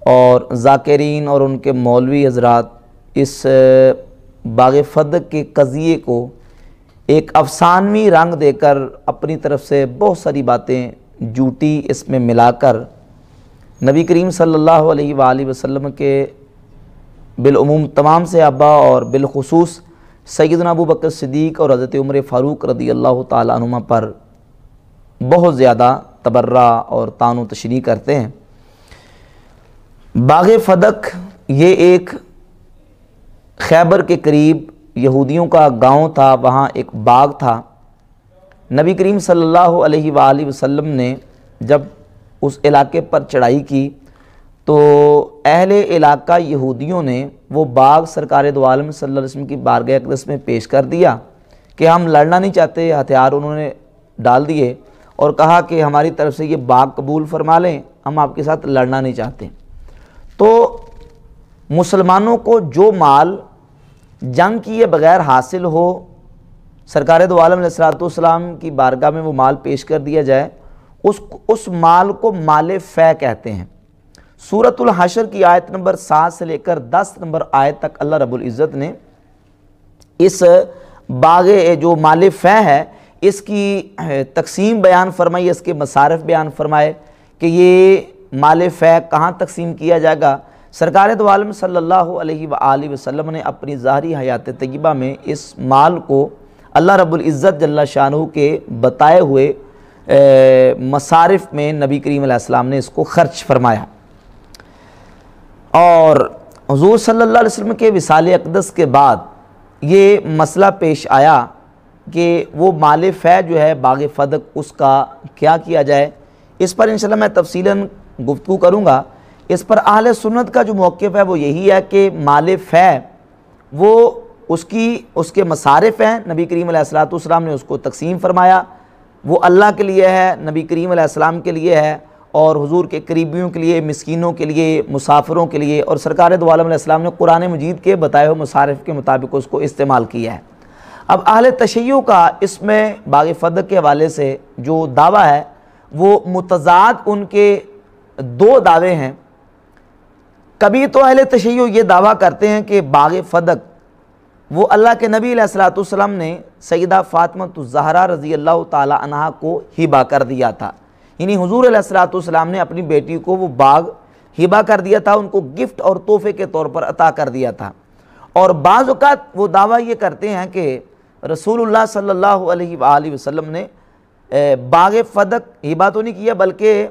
اور ذاکرین اور ان کے مولوی حضرات اس باغ فدق کے قضیے کو ایک افسانوی رنگ دے کر اپنی طرف سے بہت ساری باتیں جھوٹی اس میں ملا کر نبی کریم صلی اللہ علیہ وآلہ وسلم کے بالعموم تمام صحابہ اور بالخصوص سیدنا ابو بکر صدیق اور حضرت عمر فاروق رضی اللہ تعالیٰ عنہما پر بہت زیادہ تبرہ اور طعن و تشنیع کرتے ہیں۔ باغ فدق یہ ایک خیبر کے قریب یہودیوں کا گاؤں تھا، وہاں ایک باغ تھا۔ نبی کریم صلی اللہ علیہ وآلہ وسلم نے جب اس علاقے پر چڑھائی کی تو اہل علاقہ یہودیوں نے وہ باغ سرکار دو عالم صلی اللہ علیہ وسلم کی بارگاہ اقدس میں پیش کر دیا کہ ہم لڑنا نہیں چاہتے، ہتھیار انہوں نے ڈال دیے اور کہا کہ ہماری طرف سے یہ باغ قبول فرما لیں، ہم آپ کے ساتھ لڑنا نہیں چاہتے۔ تو مسلمانوں کو جو مال جنگ کیے بغیر حاصل ہو، سرکار دو عالم علیہ السلام کی بارگاہ میں وہ مال پیش کر دیا جائے، اس مال کو مال فے کہتے ہیں۔ سورۃ الحشر کی آیت نمبر 7 سے لے کر 10 نمبر آیت تک اللہ رب العزت نے اس باغ جو مال فے ہے اس کی تقسیم بیان فرمائی، اس کے مصارف بیان فرمائے کہ یہ مال فے کہاں تقسیم کیا جائے گا۔ سرکار دو عالم صلی اللہ علیہ وآلہ وسلم نے اپنی ظاہری حیات طیبہ میں اس مال کو اللہ رب العزت جل شانہ کے بتائے ہوئے مصارف میں نبی کریم علیہ السلام نے اس کو خرچ فرمایا۔ اور حضور صلی اللہ علیہ وسلم کے وصال اقدس کے بعد یہ مسئلہ پیش آیا کہ وہ مال فے جو ہے باغ فدق اس کا کیا کیا جائے۔ اس پر انشاءاللہ میں تفصیلاً گفتگو کروں گا۔ اس پر اہل سنت کا جو موقف ہے وہ یہی ہے کہ مال فے وہ اس کے مصارف ہیں، نبی کریم علیہ السلام نے اس کو تقسیم فرمایا، وہ اللہ کے لیے ہے، نبی کریم علیہ السلام کے لیے ہے اور حضور کے قریبیوں کے لیے، مسکینوں کے لیے، مسافروں کے لیے، اور سرکار دو عالم علیہ السلام نے قرآن مجید کے بتائے ہوئے مصارف کے مطابق اس کو استعمال کیا ہے۔ اب اہل تشیع کا اس میں باغ فدق کے حوالے سے جو دعویٰ ہے وہ متضاد ان کے دو دعوے ہیں۔ کبھی تو اہل تشیع یہ دعویٰ کرتے ہیں کہ باغ فدق وہ اللہ کے نبی علیہ السلام نے سیدہ فاطمہ الزہرا رضی اللہ تعالی عنہا کو ہبہ کر دیا تھا، یعنی حضور علیہ السلام نے اپنی بیٹی کو وہ باغ ہبہ کر دیا تھا، ان کو گفٹ اور تحفے کے طور پر عطا کر دیا تھا۔ اور بعض اوقات وہ دعویٰ یہ کرتے ہیں کہ رسول اللہ صلی اللہ علیہ وآلہ وسلم نے باغ فدق ہبہ تو نہیں کیا، بلکہ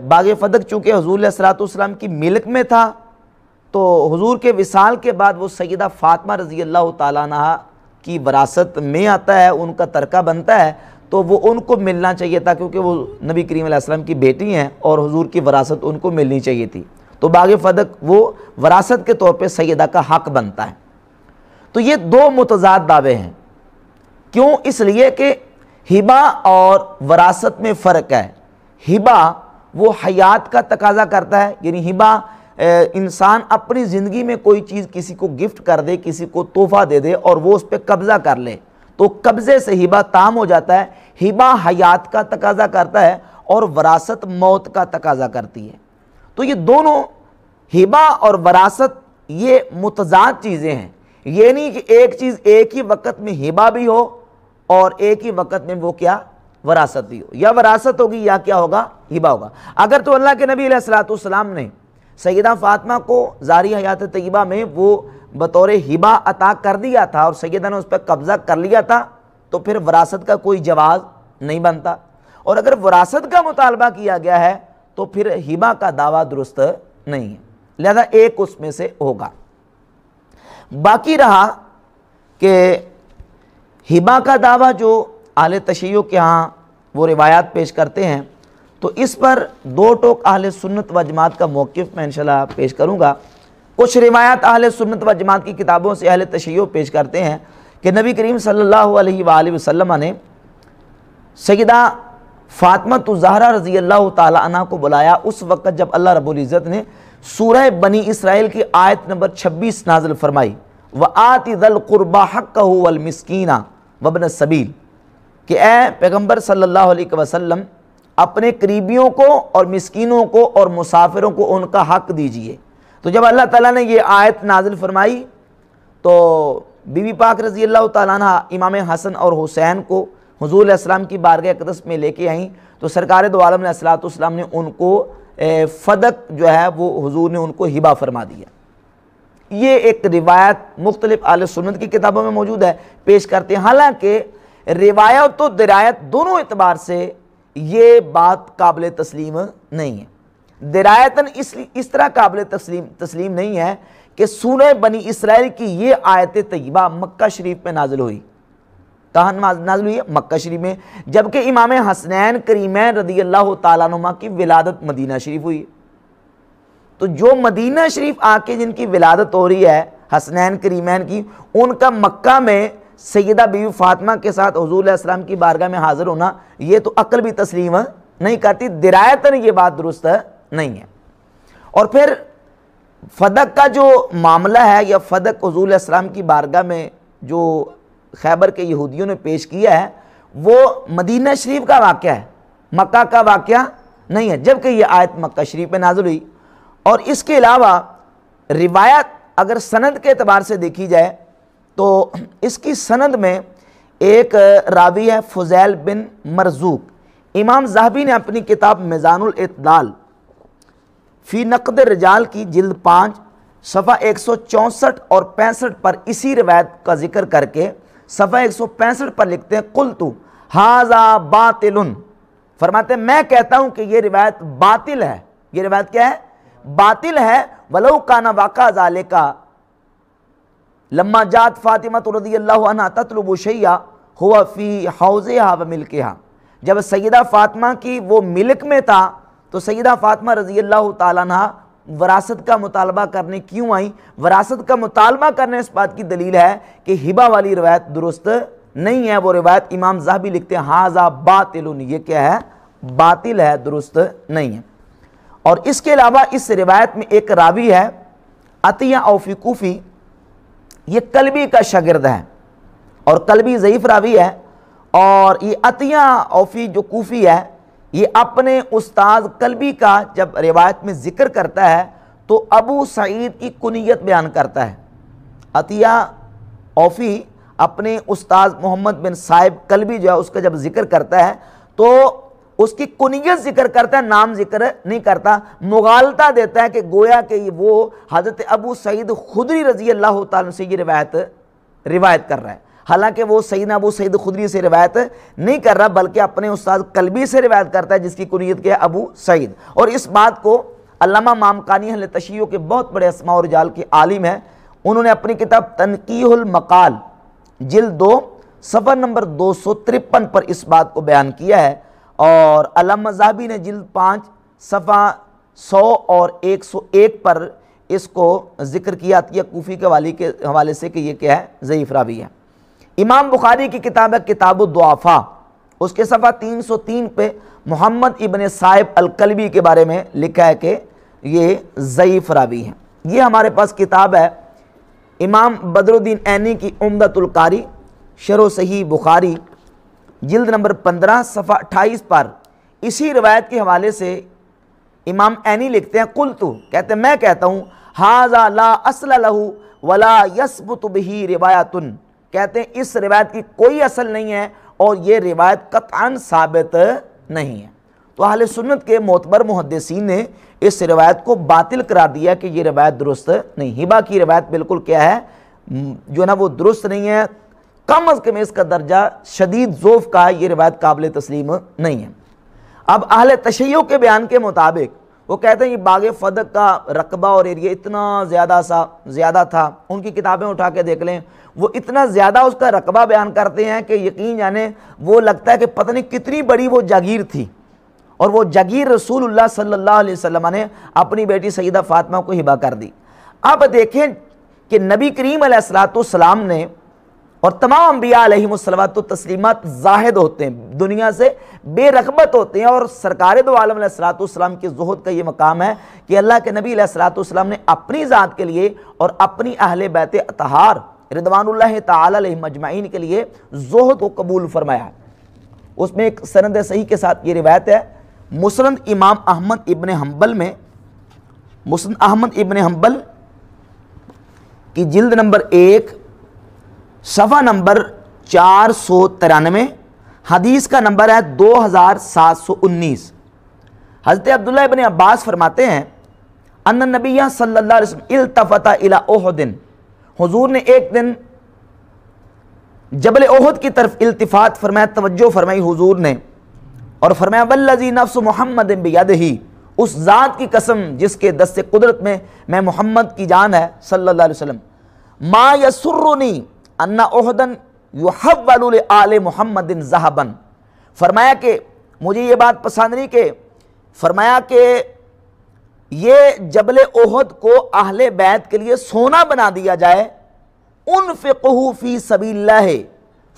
باغ فدق چونکہ حضور علیہ السلام کی ملک میں تھا تو حضور کے وصال کے بعد وہ سیدہ فاطمہ رضی اللہ تعالیٰ عنہا کی وراثت میں آتا ہے، ان کا ترکہ بنتا ہے، تو وہ ان کو ملنا چاہیے تھا کیونکہ وہ نبی کریم علیہ السلام کی بیٹی ہیں اور حضور کی وراثت ان کو ملنی چاہیے تھی، تو باغ فدق وہ وراثت کے طور پہ سیدہ کا حق بنتا ہے۔ تو یہ دو متضاد دعوے ہیں۔ کیوں؟ اس لیے کہ ہبہ اور وراثت میں فرق ہے۔ ہبہ وہ حیات کا تقاضا کرتا ہے، یعنی ہبہ انسان اپنی زندگی میں کوئی چیز کسی کو گفٹ کر دے، کسی کو تحفہ دے دے اور وہ اس پہ قبضہ کر لے تو قبضے سے ہبہ تام ہو جاتا ہے۔ ہبہ حیات کا تقاضا کرتا ہے اور وراثت موت کا تقاضا کرتی ہے۔ تو یہ دونوں ہبہ اور وراثت یہ متضاد چیزیں ہیں، یہ نہیں کہ ایک چیز ایک ہی وقت میں ہبہ بھی ہو اور ایک ہی وقت میں وہ کیا وراثت بھی ہو، یا وراثت ہوگی یا کیا ہوگا ہبہ ہوگا۔ اگر تو اللہ کے نبی علیہ السلام نے سیدہ فاطمہ کو ظاہری حیات طیبہ میں وہ بطور ہبہ عطا کر دیا تھا اور سیدہ نے اس پہ قبضہ کر لیا تھا تو پھر وراثت کا کوئی جواز نہیں بنتا، اور اگر وراثت کا مطالبہ کیا گیا ہے تو پھر ہبہ کا دعویٰ درست نہیں ہے، لہذا ایک اس میں سے ہوگا۔ باقی رہا کہ ہبہ کا دعویٰ جو اہل تشیع کے ہاں وہ روایات پیش کرتے ہیں، تو اس پر دو ٹوک اہل سنت و جماعت کا موقف میں انشاءاللہ پیش کروں گا۔ کچھ روایات اہل سنت و جماعت کی کتابوں سے اہل تشیع پیش کرتے ہیں کہ نبی کریم صلی اللہ علیہ وآلہ وسلم نے سیدہ فاطمہ الزہرا رضی اللہ تعالی عنہ کو بلایا اس وقت جب اللہ رب العزت نے سورہ بنی اسرائیل کی آیت نمبر 26 نازل فرمائی، وَآتِ ذَا الْقُرْبَى حَقَّهُ وَالْمِسْكِينَ وَابْنَ السَّبِيلِ، کہ اے پیغمبر صلی اللہ علیہ وسلم اپنے قریبیوں کو اور مسکینوں کو اور مسافروں کو ان کا حق دیجئے۔ تو جب اللہ تعالیٰ نے یہ آیت نازل فرمائی تو بی بی پاک رضی اللہ تعالیٰ عنہ امام حسن اور حسین کو حضور علیہ السلام کی بارگاہ اقدس میں لے کے آئیں، تو سرکار دو عالم علیہ السلام نے ان کو فدق جو ہے وہ حضور نے ان کو ہبہ فرما دیا۔ یہ ایک روایت مختلف اہل سنت کی کتابوں میں موجود ہے، پیش کرتے ہیں۔ حالانکہ روایت و درایت دونوں اعتبار سے یہ بات قابل تسلیم نہیں ہے۔ درایتاً اس طرح قابل تسلیم نہیں ہے کہ سورہ بنی اسرائیل کی یہ آیت طیبہ مکہ شریف میں نازل ہوئی۔ کہاں نازل ہوئی ہے؟ مکہ شریف میں، جبکہ امام حسنین کریمین رضی اللہ تعالیٰ عنہما کی ولادت مدینہ شریف ہوئی۔ تو جو مدینہ شریف آ کے جن کی ولادت ہو رہی ہے حسنین کریمین کی، ان کا مکہ میں سیدہ بی بی فاطمہ کے ساتھ حضور علیہ السلام کی بارگاہ میں حاضر ہونا، یہ تو عقل بھی تسلیم نہیں کرتی، درایتاً یہ بات درست نہیں ہے۔ اور پھر فدق کا جو معاملہ ہے یا فدق حضور علیہ السلام کی بارگاہ میں جو خیبر کے یہودیوں نے پیش کیا ہے وہ مدینہ شریف کا واقعہ ہے، مکہ کا واقعہ نہیں ہے، جبکہ یہ آیت مکہ شریف میں نازل ہوئی۔ اور اس کے علاوہ روایت اگر سند کے اعتبار سے دیکھی جائے تو اس کی سند میں ایک راوی ہے فضیل بن مرزوق۔ امام ذہبی نے اپنی کتاب میزان الاعتدال فی نقد الرجال کی جلد 5 صفحہ 164 اور 65 پر اسی روایت کا ذکر کر کے صفحہ 165 پر لکھتے ہیں قلت ھذا باطل، فرماتے ہیں میں کہتا ہوں کہ یہ روایت باطل ہے۔ یہ روایت کیا ہے؟ باطل ہے۔ ولو کان واقع ذالک لما جات فاطمہ رضی اللہ عنہا تطلب شیئا ہوا فی حوضہا و ملکہا، جب سیدہ فاطمہ کی وہ ملک میں تھا تو سیدہ فاطمہ رضی اللہ تعالیٰ عنہ وراثت کا مطالبہ کرنے کیوں آئیں؟ وراثت کا مطالبہ کرنے اس بات کی دلیل ہے کہ ہبہ والی روایت درست نہیں ہے۔ وہ روایت امام ذہبی لکھتے ہیں ھذا باطل، یہ کیا ہے؟ باطل ہے، درست نہیں ہے۔ اور اس کے علاوہ اس روایت میں ایک راوی ہے عطیہ اوفی کوفی، یہ کلبی کا شاگرد ہے اور کلبی ضعیف راوی ہے۔ اور یہ عطیہ اوفی جو کوفی ہے یہ اپنے استاذ کلبی کا جب روایت میں ذکر کرتا ہے تو ابو سعید کی کنیت بیان کرتا ہے۔ عطیہ اوفی اپنے استاذ محمد بن صائب کلبی جو ہے اس کا جب ذکر کرتا ہے تو اس کی کنیت ذکر کرتا ہے، نام ذکر نہیں کرتا، مغالطہ دیتا ہے کہ گویا کہ وہ حضرت ابو سعید خدری رضی اللہ تعالیٰ سے یہ روایت کر رہا ہے، حالانکہ وہ سیدنا ابو سعید خدری سے روایت نہیں کر رہا بلکہ اپنے استاد کلبی سے روایت کرتا ہے جس کی کنیت کیا ہے؟ ابو سعید۔ اور اس بات کو علامہ مامکانی اہل تشیع کے بہت بڑے اسماء و رجال کے عالم ہیں، انہوں نے اپنی کتاب تنقیح المقال جلد 2 صفحہ نمبر 253 پر اس بات کو بیان کیا ہے۔ اور علامہ ذہبی نے جلد 5 صفحہ 100 اور 101 پر اس کو ذکر کیا عطیہ کوفی کے حوالے سے کہ یہ کیا ہے؟ ضعیف راوی ہے۔ امام بخاری کی کتاب ہے کتاب الضعفاء، اس کے صفحہ 303 پہ محمد ابن صائب الکلبی کے بارے میں لکھا ہے کہ یہ ضعیف راوی ہے۔ یہ ہمارے پاس کتاب ہے امام بدر الدین عینی کی عمدۃ القاری شرح صحیح بخاری جلد نمبر 15 صفحہ 28 پر اسی روایت کے حوالے سے امام عینی لکھتے ہیں قلت، کہتے ہیں میں کہتا ہوں ھذا لا اصل لہ ولا یثبت بہ روایۃ، کہتے ہیں اس روایت کی کوئی اصل نہیں ہے اور یہ روایت قطعاً ثابت نہیں ہے۔ تو اہل سنت کے معتبر محدثین نے اس روایت کو باطل قرار دیا کہ یہ روایت درست نہیں۔ ہبہ کی روایت بالکل کیا ہے؟ جو ہے نا وہ درست نہیں ہے، کم از کم اس کا درجہ شدید ضعف کا ہے، یہ روایت قابل تسلیم نہیں ہے۔ اب اہل تشیع کے بیان کے مطابق وہ کہتے ہیں یہ باغ فدق کا رقبہ اور ایریا اتنا زیادہ تھا، ان کی کتابیں اٹھا کے دیکھ لیں، وہ اتنا زیادہ اس کا رقبہ بیان کرتے ہیں کہ یقین جانے وہ لگتا ہے کہ پتہ نہیں کتنی بڑی وہ جاگیر تھی، اور وہ جاگیر رسول اللہ صلی اللہ علیہ وسلم نے اپنی بیٹی سیدہ فاطمہ کو ہبہ کر دی۔ اب دیکھیں کہ نبی کریم علیہ السلام نے اور تمام انبیاء علیہم الصلوات و تسلیمات زاہد ہوتے ہیں، دنیا سے بے رغبت ہوتے ہیں، اور سرکار دو عالم علیہ السلام کے زہد کا یہ مقام ہے کہ اللہ کے نبی علیہ السلام نے اپنی ذات کے لیے اور اپنی اہل بیت اطہار رضوان اللہ تعالی علیہم اجمعین کے لیے زہد کو قبول فرمایا۔ اس میں ایک سند صحیح کے ساتھ یہ روایت ہے مسند امام احمد ابن حنبل میں، مسند احمد ابن حنبل کی جلد نمبر 1 صفحہ نمبر 493، حدیث کا نمبر ہے 2719۔ حضرت عبداللہ ابن عباس فرماتے ہیں ان النبی صلی اللہ علیہ وسلم التفت الی احد، حضور نے ایک دن جبل احد کی طرف التفات فرمایا، توجہ فرمائی حضور نے، اور فرمایا والذی نفس محمد بیدہ، اس ذات کی قسم جس کے دست قدرت میں محمد کی جان ہے صلی اللہ علیہ وسلم، ما یسرنی ان احدا یحول لآل محمد ذہبا، فرمایا کہ مجھے یہ بات پسند نہیں کہ فرمایا کہ یہ جبل احد کو اہل بیت کے لیے سونا بنا دیا جائے، انفقہ فی سبیل اللہ،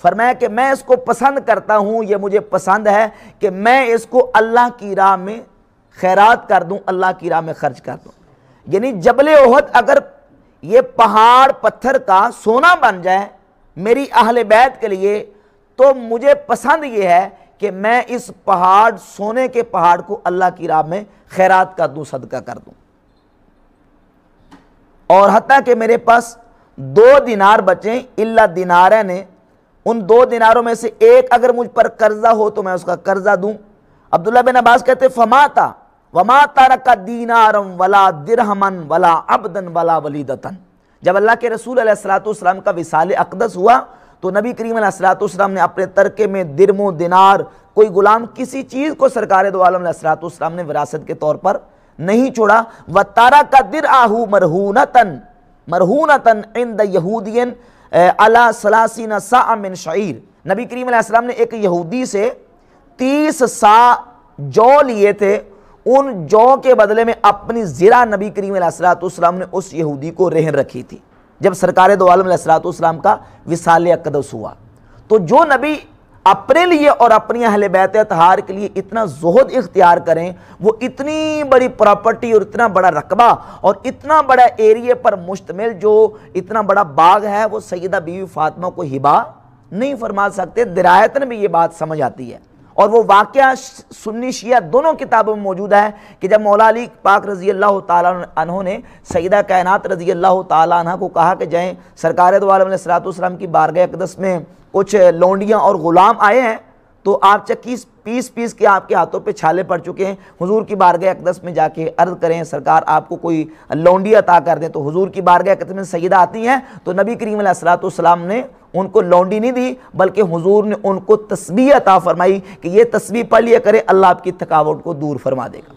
فرمایا کہ میں اس کو پسند کرتا ہوں، یہ مجھے پسند ہے کہ میں اس کو اللہ کی راہ میں خیرات کر دوں، اللہ کی راہ میں خرچ کر دوں۔ یعنی جبل احد اگر یہ پہاڑ پتھر کا سونا بن جائے میری اہل بیت کے لیے، تو مجھے پسند یہ ہے کہ میں اس پہاڑ، سونے کے پہاڑ کو اللہ کی راہ میں خیرات کر دوں، صدقہ کر دوں۔ اور حتیٰ کہ میرے پاس 2 دینار بچیں، الا دینارین، ان 2 دیناروں میں سے ایک اگر مجھ پر قرضہ ہو تو میں اس کا قرضہ دوں۔ عبداللہ بن عباس کہتے ہیں فماتا وما ترک دینارا ولا درہما ولا عبدا ولا ولیدتا، جب اللہ کے رسول علیہ السلام کا وصال اقدس ہوا تو نبی کریم علیہ السلام نے اپنے ترکے میں درم و دینار، کوئی غلام، کسی چیز کو سرکار دو عالم علیہ السلام نے وراثت کے طور پر نہیں چھوڑا۔ وَتَرَكَ دِرْعَهُ مَرْهُونَةً عِنْدَ يَهُودِيٍ عَلَى 30 صَاعٍ مِّن شَعِيرٍ، نبی کریم علیہ السلام نے ایک یہودی سے 30 صاع جو لیے تھے، ان جو کے بدلے میں اپنی زرہ نبی کریم علیہ السلام نے اس یہودی کو رہن رکھی تھی جب سرکار دو عالم علیہ السلام کا وصال اقدس ہوا۔ تو جو نبی اپنے لیے اور اپنی اہل بیت اطہار کے لیے اتنا زہد اختیار کریں، وہ اتنی بڑی پراپرٹی اور اتنا بڑا رقبہ اور اتنا بڑا ایریے پر مشتمل جو اتنا بڑا باغ ہے، وہ سیدہ بیوی فاطمہ کو ہبہ نہیں فرما سکتے۔ درایتاً بھی یہ بات سمجھ آتی ہے، اور وہ واقعہ سنی شیعہ دونوں کتابوں میں موجود ہے کہ جب مولا علی پاک رضی اللہ تعالیٰ عنہ نے سیدہ کائنات رضی اللہ تعالیٰ عنہ کو کہا کہ جائیں سرکار دو عالم علیہ السلام کی بارگاہ اقدس میں کچھ لونڈیاں اور غلام آئے ہیں، تو آپ چکیس پیس کے آپ کے ہاتھوں پہ چھالے پڑ چکے ہیں، حضور کی بارگاہ اقدس میں جا کے عرض کریں سرکار آپ کو کوئی لونڈی عطا کر دیں۔ تو حضور کی بارگاہ اقدس میں سیدہ آتی ہیں تو نبی کریم علیہ السلام نے ان کو لونڈی نہیں دی، بلکہ حضور نے ان کو تسبیح عطا فرمائی کہ یہ تسبیح پڑھ لیا کرے، اللہ آپ کی تھکاوٹ کو دور فرما دے گا،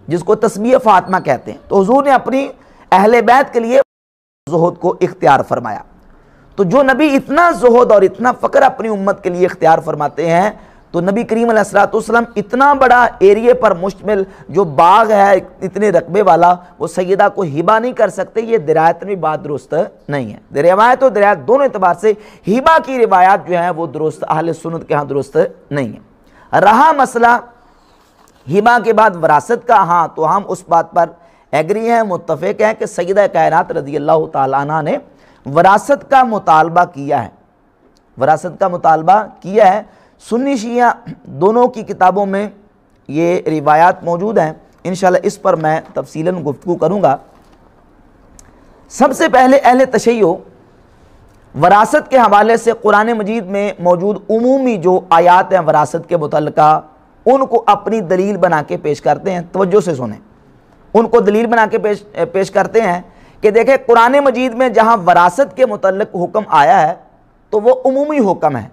جس کو تسبیح فاطمہ کہتے ہیں۔ تو حضور نے اپنی اہل بیت کے لیے زہد کو اختیار فرمایا۔ تو جو نبی اتنا زہد اور اتنا فقر اپنی امت کے لیے اختیار فرماتے ہیں، تو نبی کریم علیہ السلام اتنا بڑا ایریے پر مشتمل جو باغ ہے اتنے رقبے والا، وہ سیدہ کو ہبہ نہیں کر سکتے۔ یہ درایت میں بات درست نہیں ہے، روایت اور درایت دونوں اعتبار سے ہبہ کی روایات جو ہیں وہ درست، اہل سنت کے ہاں درست نہیں ہے۔ رہا مسئلہ ہبہ کے بعد وراثت کا، ہاں تو ہم اس بات پر ایگری ہیں، متفق ہیں کہ سیدہ کائنات رضی اللہ تعالیٰ عنہ نے وراثت کا مطالبہ کیا ہے، وراثت کا مطالبہ کیا ہے۔ سنی شیعہ دونوں کی کتابوں میں یہ روایات موجود ہیں، انشاءاللہ اس پر میں تفصیلاً گفتگو کروں گا۔ سب سے پہلے اہل تشیع وراثت کے حوالے سے قرآن مجید میں موجود عمومی جو آیات ہیں وراثت کے متعلقہ، ان کو اپنی دلیل بنا کے پیش کرتے ہیں۔ توجہ سے سنیں، ان کو دلیل بنا کے پیش کرتے ہیں کہ دیکھیں قرآن مجید میں جہاں وراثت کے متعلق حکم آیا ہے تو وہ عمومی حکم ہے۔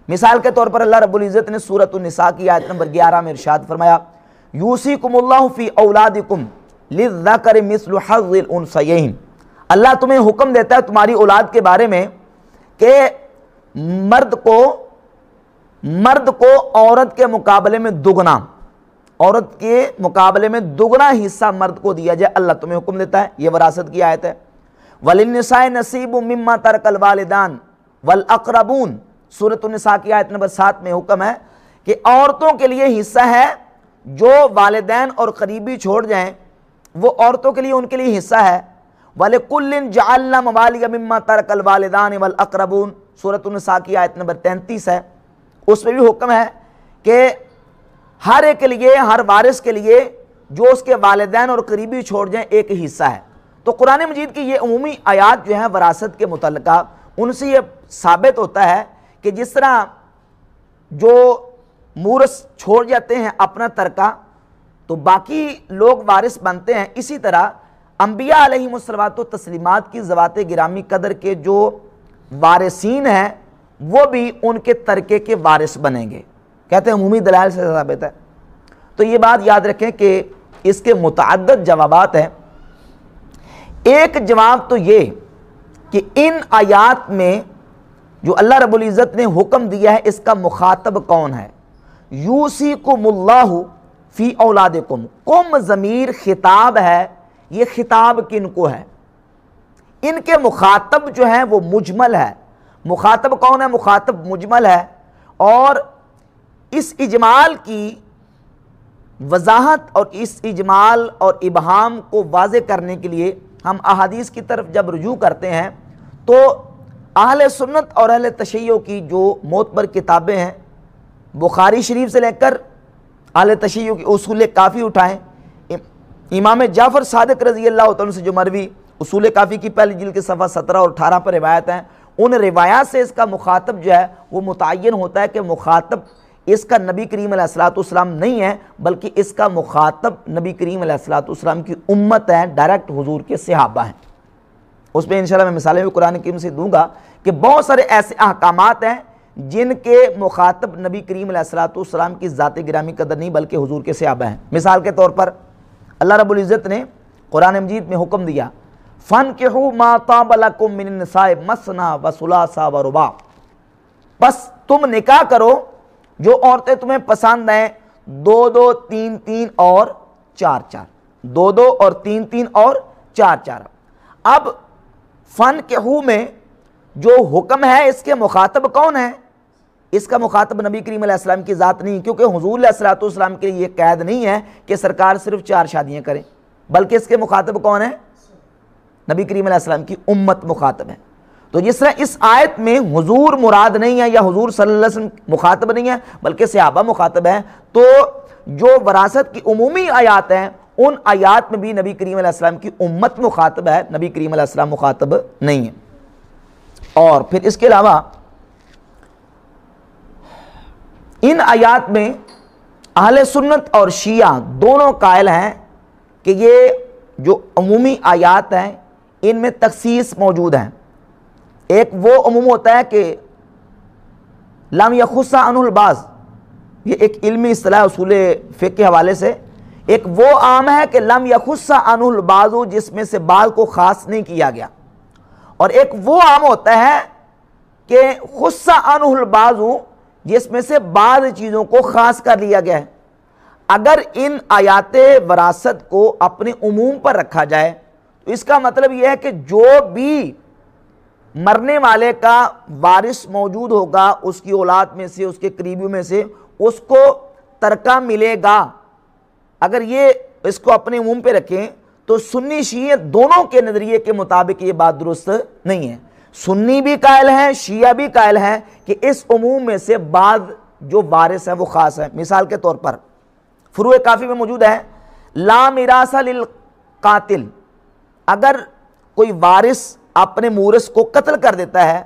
مثال کے طور پر اللہ رب العزت نے سورۃ النساء کی آیت نمبر 11 میں ارشاد فرمایا یوصیکم اللہ فی اولادکم للذکر مثل حظ الانثیین، اللہ تمہیں حکم دیتا ہے تمہاری اولاد کے بارے میں کہ مرد کو عورت کے مقابلے میں دگنا، عورت کے مقابلے میں دگنا حصہ مرد کو دیا جائے، اللہ تمہیں حکم دیتا ہے۔ یہ وراثت کی آیت ہے۔ وَلِلنِّسَاءِ نَصِيبٌ مِّمَّا تَرَكَ الْوَالِدَانِ وَالْأَقْرَبُونَ، سورۃ النساء کی آیت نمبر 7 میں حکم ہے کہ عورتوں کے لیے حصہ ہے جو والدین اور قریبی چھوڑ جائیں، وہ عورتوں کے لیے ان کے لیے حصہ ہے۔ وَلِكُلٍّ جَعَلْنَا مَوَالِيَ مِمَّا تَرَكَ الْوَالِدَانِ وَالْأَقْرَبُونَ، سورۃ النساء کی آیت نمبر 33 ہے، اس میں بھی حکم ہے کہ ہر ایک کے لیے، ہر وارث کے لیے جو اس کے والدین اور قریبی چھوڑ جائیں ایک ہی حصہ ہے۔ تو قرآن مجید کی یہ عمومی آیات جو ہیں وراثت کے متعلقہ، ان سے یہ ثابت ہوتا ہے کہ جس طرح جو مورث چھوڑ جاتے ہیں اپنا ترکہ تو باقی لوگ وارث بنتے ہیں، اسی طرح انبیاء علیہم الصلوات و تسلیمات کی ذوات گرامی قدر کے جو وارثین ہیں وہ بھی ان کے ترکے کے وارث بنیں گے، کہتے ہیں عمومی دلائل سے ثابت ہے۔ تو یہ بات یاد رکھیں کہ اس کے متعدد جوابات ہیں۔ ایک جواب تو یہ کہ ان آیات میں جو اللہ رب العزت نے حکم دیا ہے اس کا مخاطب کون ہے؟ یوصیکم اللہ فی اولادکم، کم ضمیر خطاب ہے، یہ خطاب کن کو ہے؟ ان کے مخاطب جو ہیں وہ مجمل ہے۔ مخاطب کون ہے؟ مخاطب مجمل ہے، اور اس اجمال کی وضاحت اور اس اجمال اور ابہام کو واضح کرنے کے لیے ہم احادیث کی طرف جب رجوع کرتے ہیں تو اہل سنت اور اہل تشیع کی جو معتبر کتابیں ہیں، بخاری شریف سے لے کر اہل تشیع کی اصول کافی اٹھائیں، امام جعفر صادق رضی اللہ تعالیٰ سے جو مروی اصول کافی کی پہلی جلد کے صفحہ 17 اور 18 پر روایت ہیں، ان روایات سے اس کا مخاطب جو ہے وہ متعین ہوتا ہے کہ مخاطب اس کا نبی کریم علیہ السلام نہیں ہے، بلکہ اس کا مخاطب نبی کریم علیہ السلام کی امت ہے، ڈائریکٹ حضور کے صحابہ ہیں۔ اس پہ انشاءاللہ میں مثالیں بھی قرآن کریم سے دوں گا کہ بہت سارے ایسے احکامات ہیں جن کے مخاطب نبی کریم علیہ السلام کی ذات گرامی قدر نہیں بلکہ حضور کے صحابہ ہیں۔ مثال کے طور پر اللہ رب العزت نے قرآن مجید میں حکم دیا فَانْكِحُوا مَا طَابَ لَكُم مِّنَ النِّسَاءِ مَثْنَىٰ وَثُلَاثَ وَرُبَاعَ، بس تم نکاح کرو جو عورتیں تمہیں پسند ہیں، 2 3 اور 4 2 اور 3 اور 4۔ اب فَانْكِحُوا میں جو حکم ہے اس کے مخاطب کون ہے؟ اس کا مخاطب نبی کریم علیہ السلام کی ذات نہیں، کیونکہ حضور علیہ السلام کے لیے یہ قید نہیں ہے کہ سرکار صرف 4 شادیاں کریں، بلکہ اس کے مخاطب کون ہے؟ نبی کریم علیہ السلام کی امت مخاطب ہے۔ تو جس طرح اس آیت میں حضور مراد نہیں ہے یا حضور صلی اللہ علیہ وسلم مخاطب نہیں ہے بلکہ صحابہ مخاطب ہیں، تو جو وراثت کی عمومی آیات ہیں ان آیات میں بھی نبی کریم علیہ السلام کی امت مخاطب ہے، نبی کریم علیہ السلام مخاطب نہیں ہے۔ اور پھر اس کے علاوہ ان آیات میں اہل سنت اور شیعہ دونوں قائل ہیں کہ یہ جو عمومی آیات ہیں ان میں تخصیص موجود ہیں۔ ایک وہ عموم ہوتا ہے کہ لم یخص عنہ البعض، یہ ایک علمی اصطلاح اصول فقہ کے حوالے سے، ایک وہ عام ہے کہ لم یخص عنہ البعض جس میں سے بعض کو خاص نہیں کیا گیا، اور ایک وہ عام ہوتا ہے کہ خص عنہ البعض جس میں سے بعض چیزوں کو خاص کر لیا گیا ہے۔ اگر ان آیات وراثت کو اپنے عموم پر رکھا جائے تو اس کا مطلب یہ ہے کہ جو بھی مرنے والے کا وارث موجود ہوگا اس کی اولاد میں سے، اس کے قریبیوں میں سے، اس کو ترکہ ملے گا۔ اگر یہ اس کو اپنے عموم پہ رکھیں تو سنی شیعہ دونوں کے نظریے کے مطابق یہ بات درست نہیں ہے۔ سنی بھی قائل ہیں، شیعہ بھی قائل ہیں کہ اس عموم میں سے بعض جو وارث ہیں وہ خاص ہیں۔ مثال کے طور پر فروع کافی میں موجود ہے لا میراث للقاتل، اگر کوئی وارث اپنے مورث کو قتل کر دیتا ہے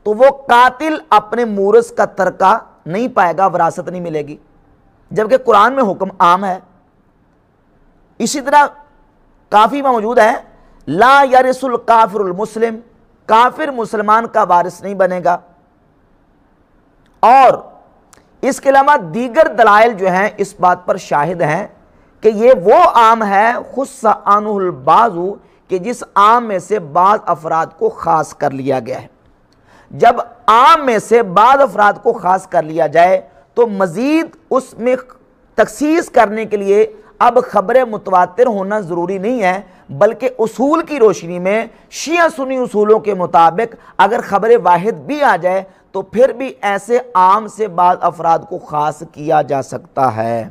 تو وہ قاتل اپنے مورث کا ترکہ نہیں پائے گا، وراثت نہیں ملے گی، جبکہ قرآن میں حکم عام ہے۔ اسی طرح کافی میں موجود ہے لا یرث الکافر المسلم، کافر مسلمان کا وارث نہیں بنے گا۔ اور اس کے علاوہ دیگر دلائل جو ہیں اس بات پر شاہد ہیں کہ یہ وہ عام ہے خص عنہ البعض کہ جس عام میں سے بعض افراد کو خاص کر لیا گیا ہے۔ جب عام میں سے بعض افراد کو خاص کر لیا جائے تو مزید اس میں تخصیص کرنے کے لیے اب خبر متواتر ہونا ضروری نہیں ہے، بلکہ اصول کی روشنی میں شیعہ سنی اصولوں کے مطابق اگر خبر واحد بھی آ جائے تو پھر بھی ایسے عام سے بعض افراد کو خاص کیا جا سکتا ہے،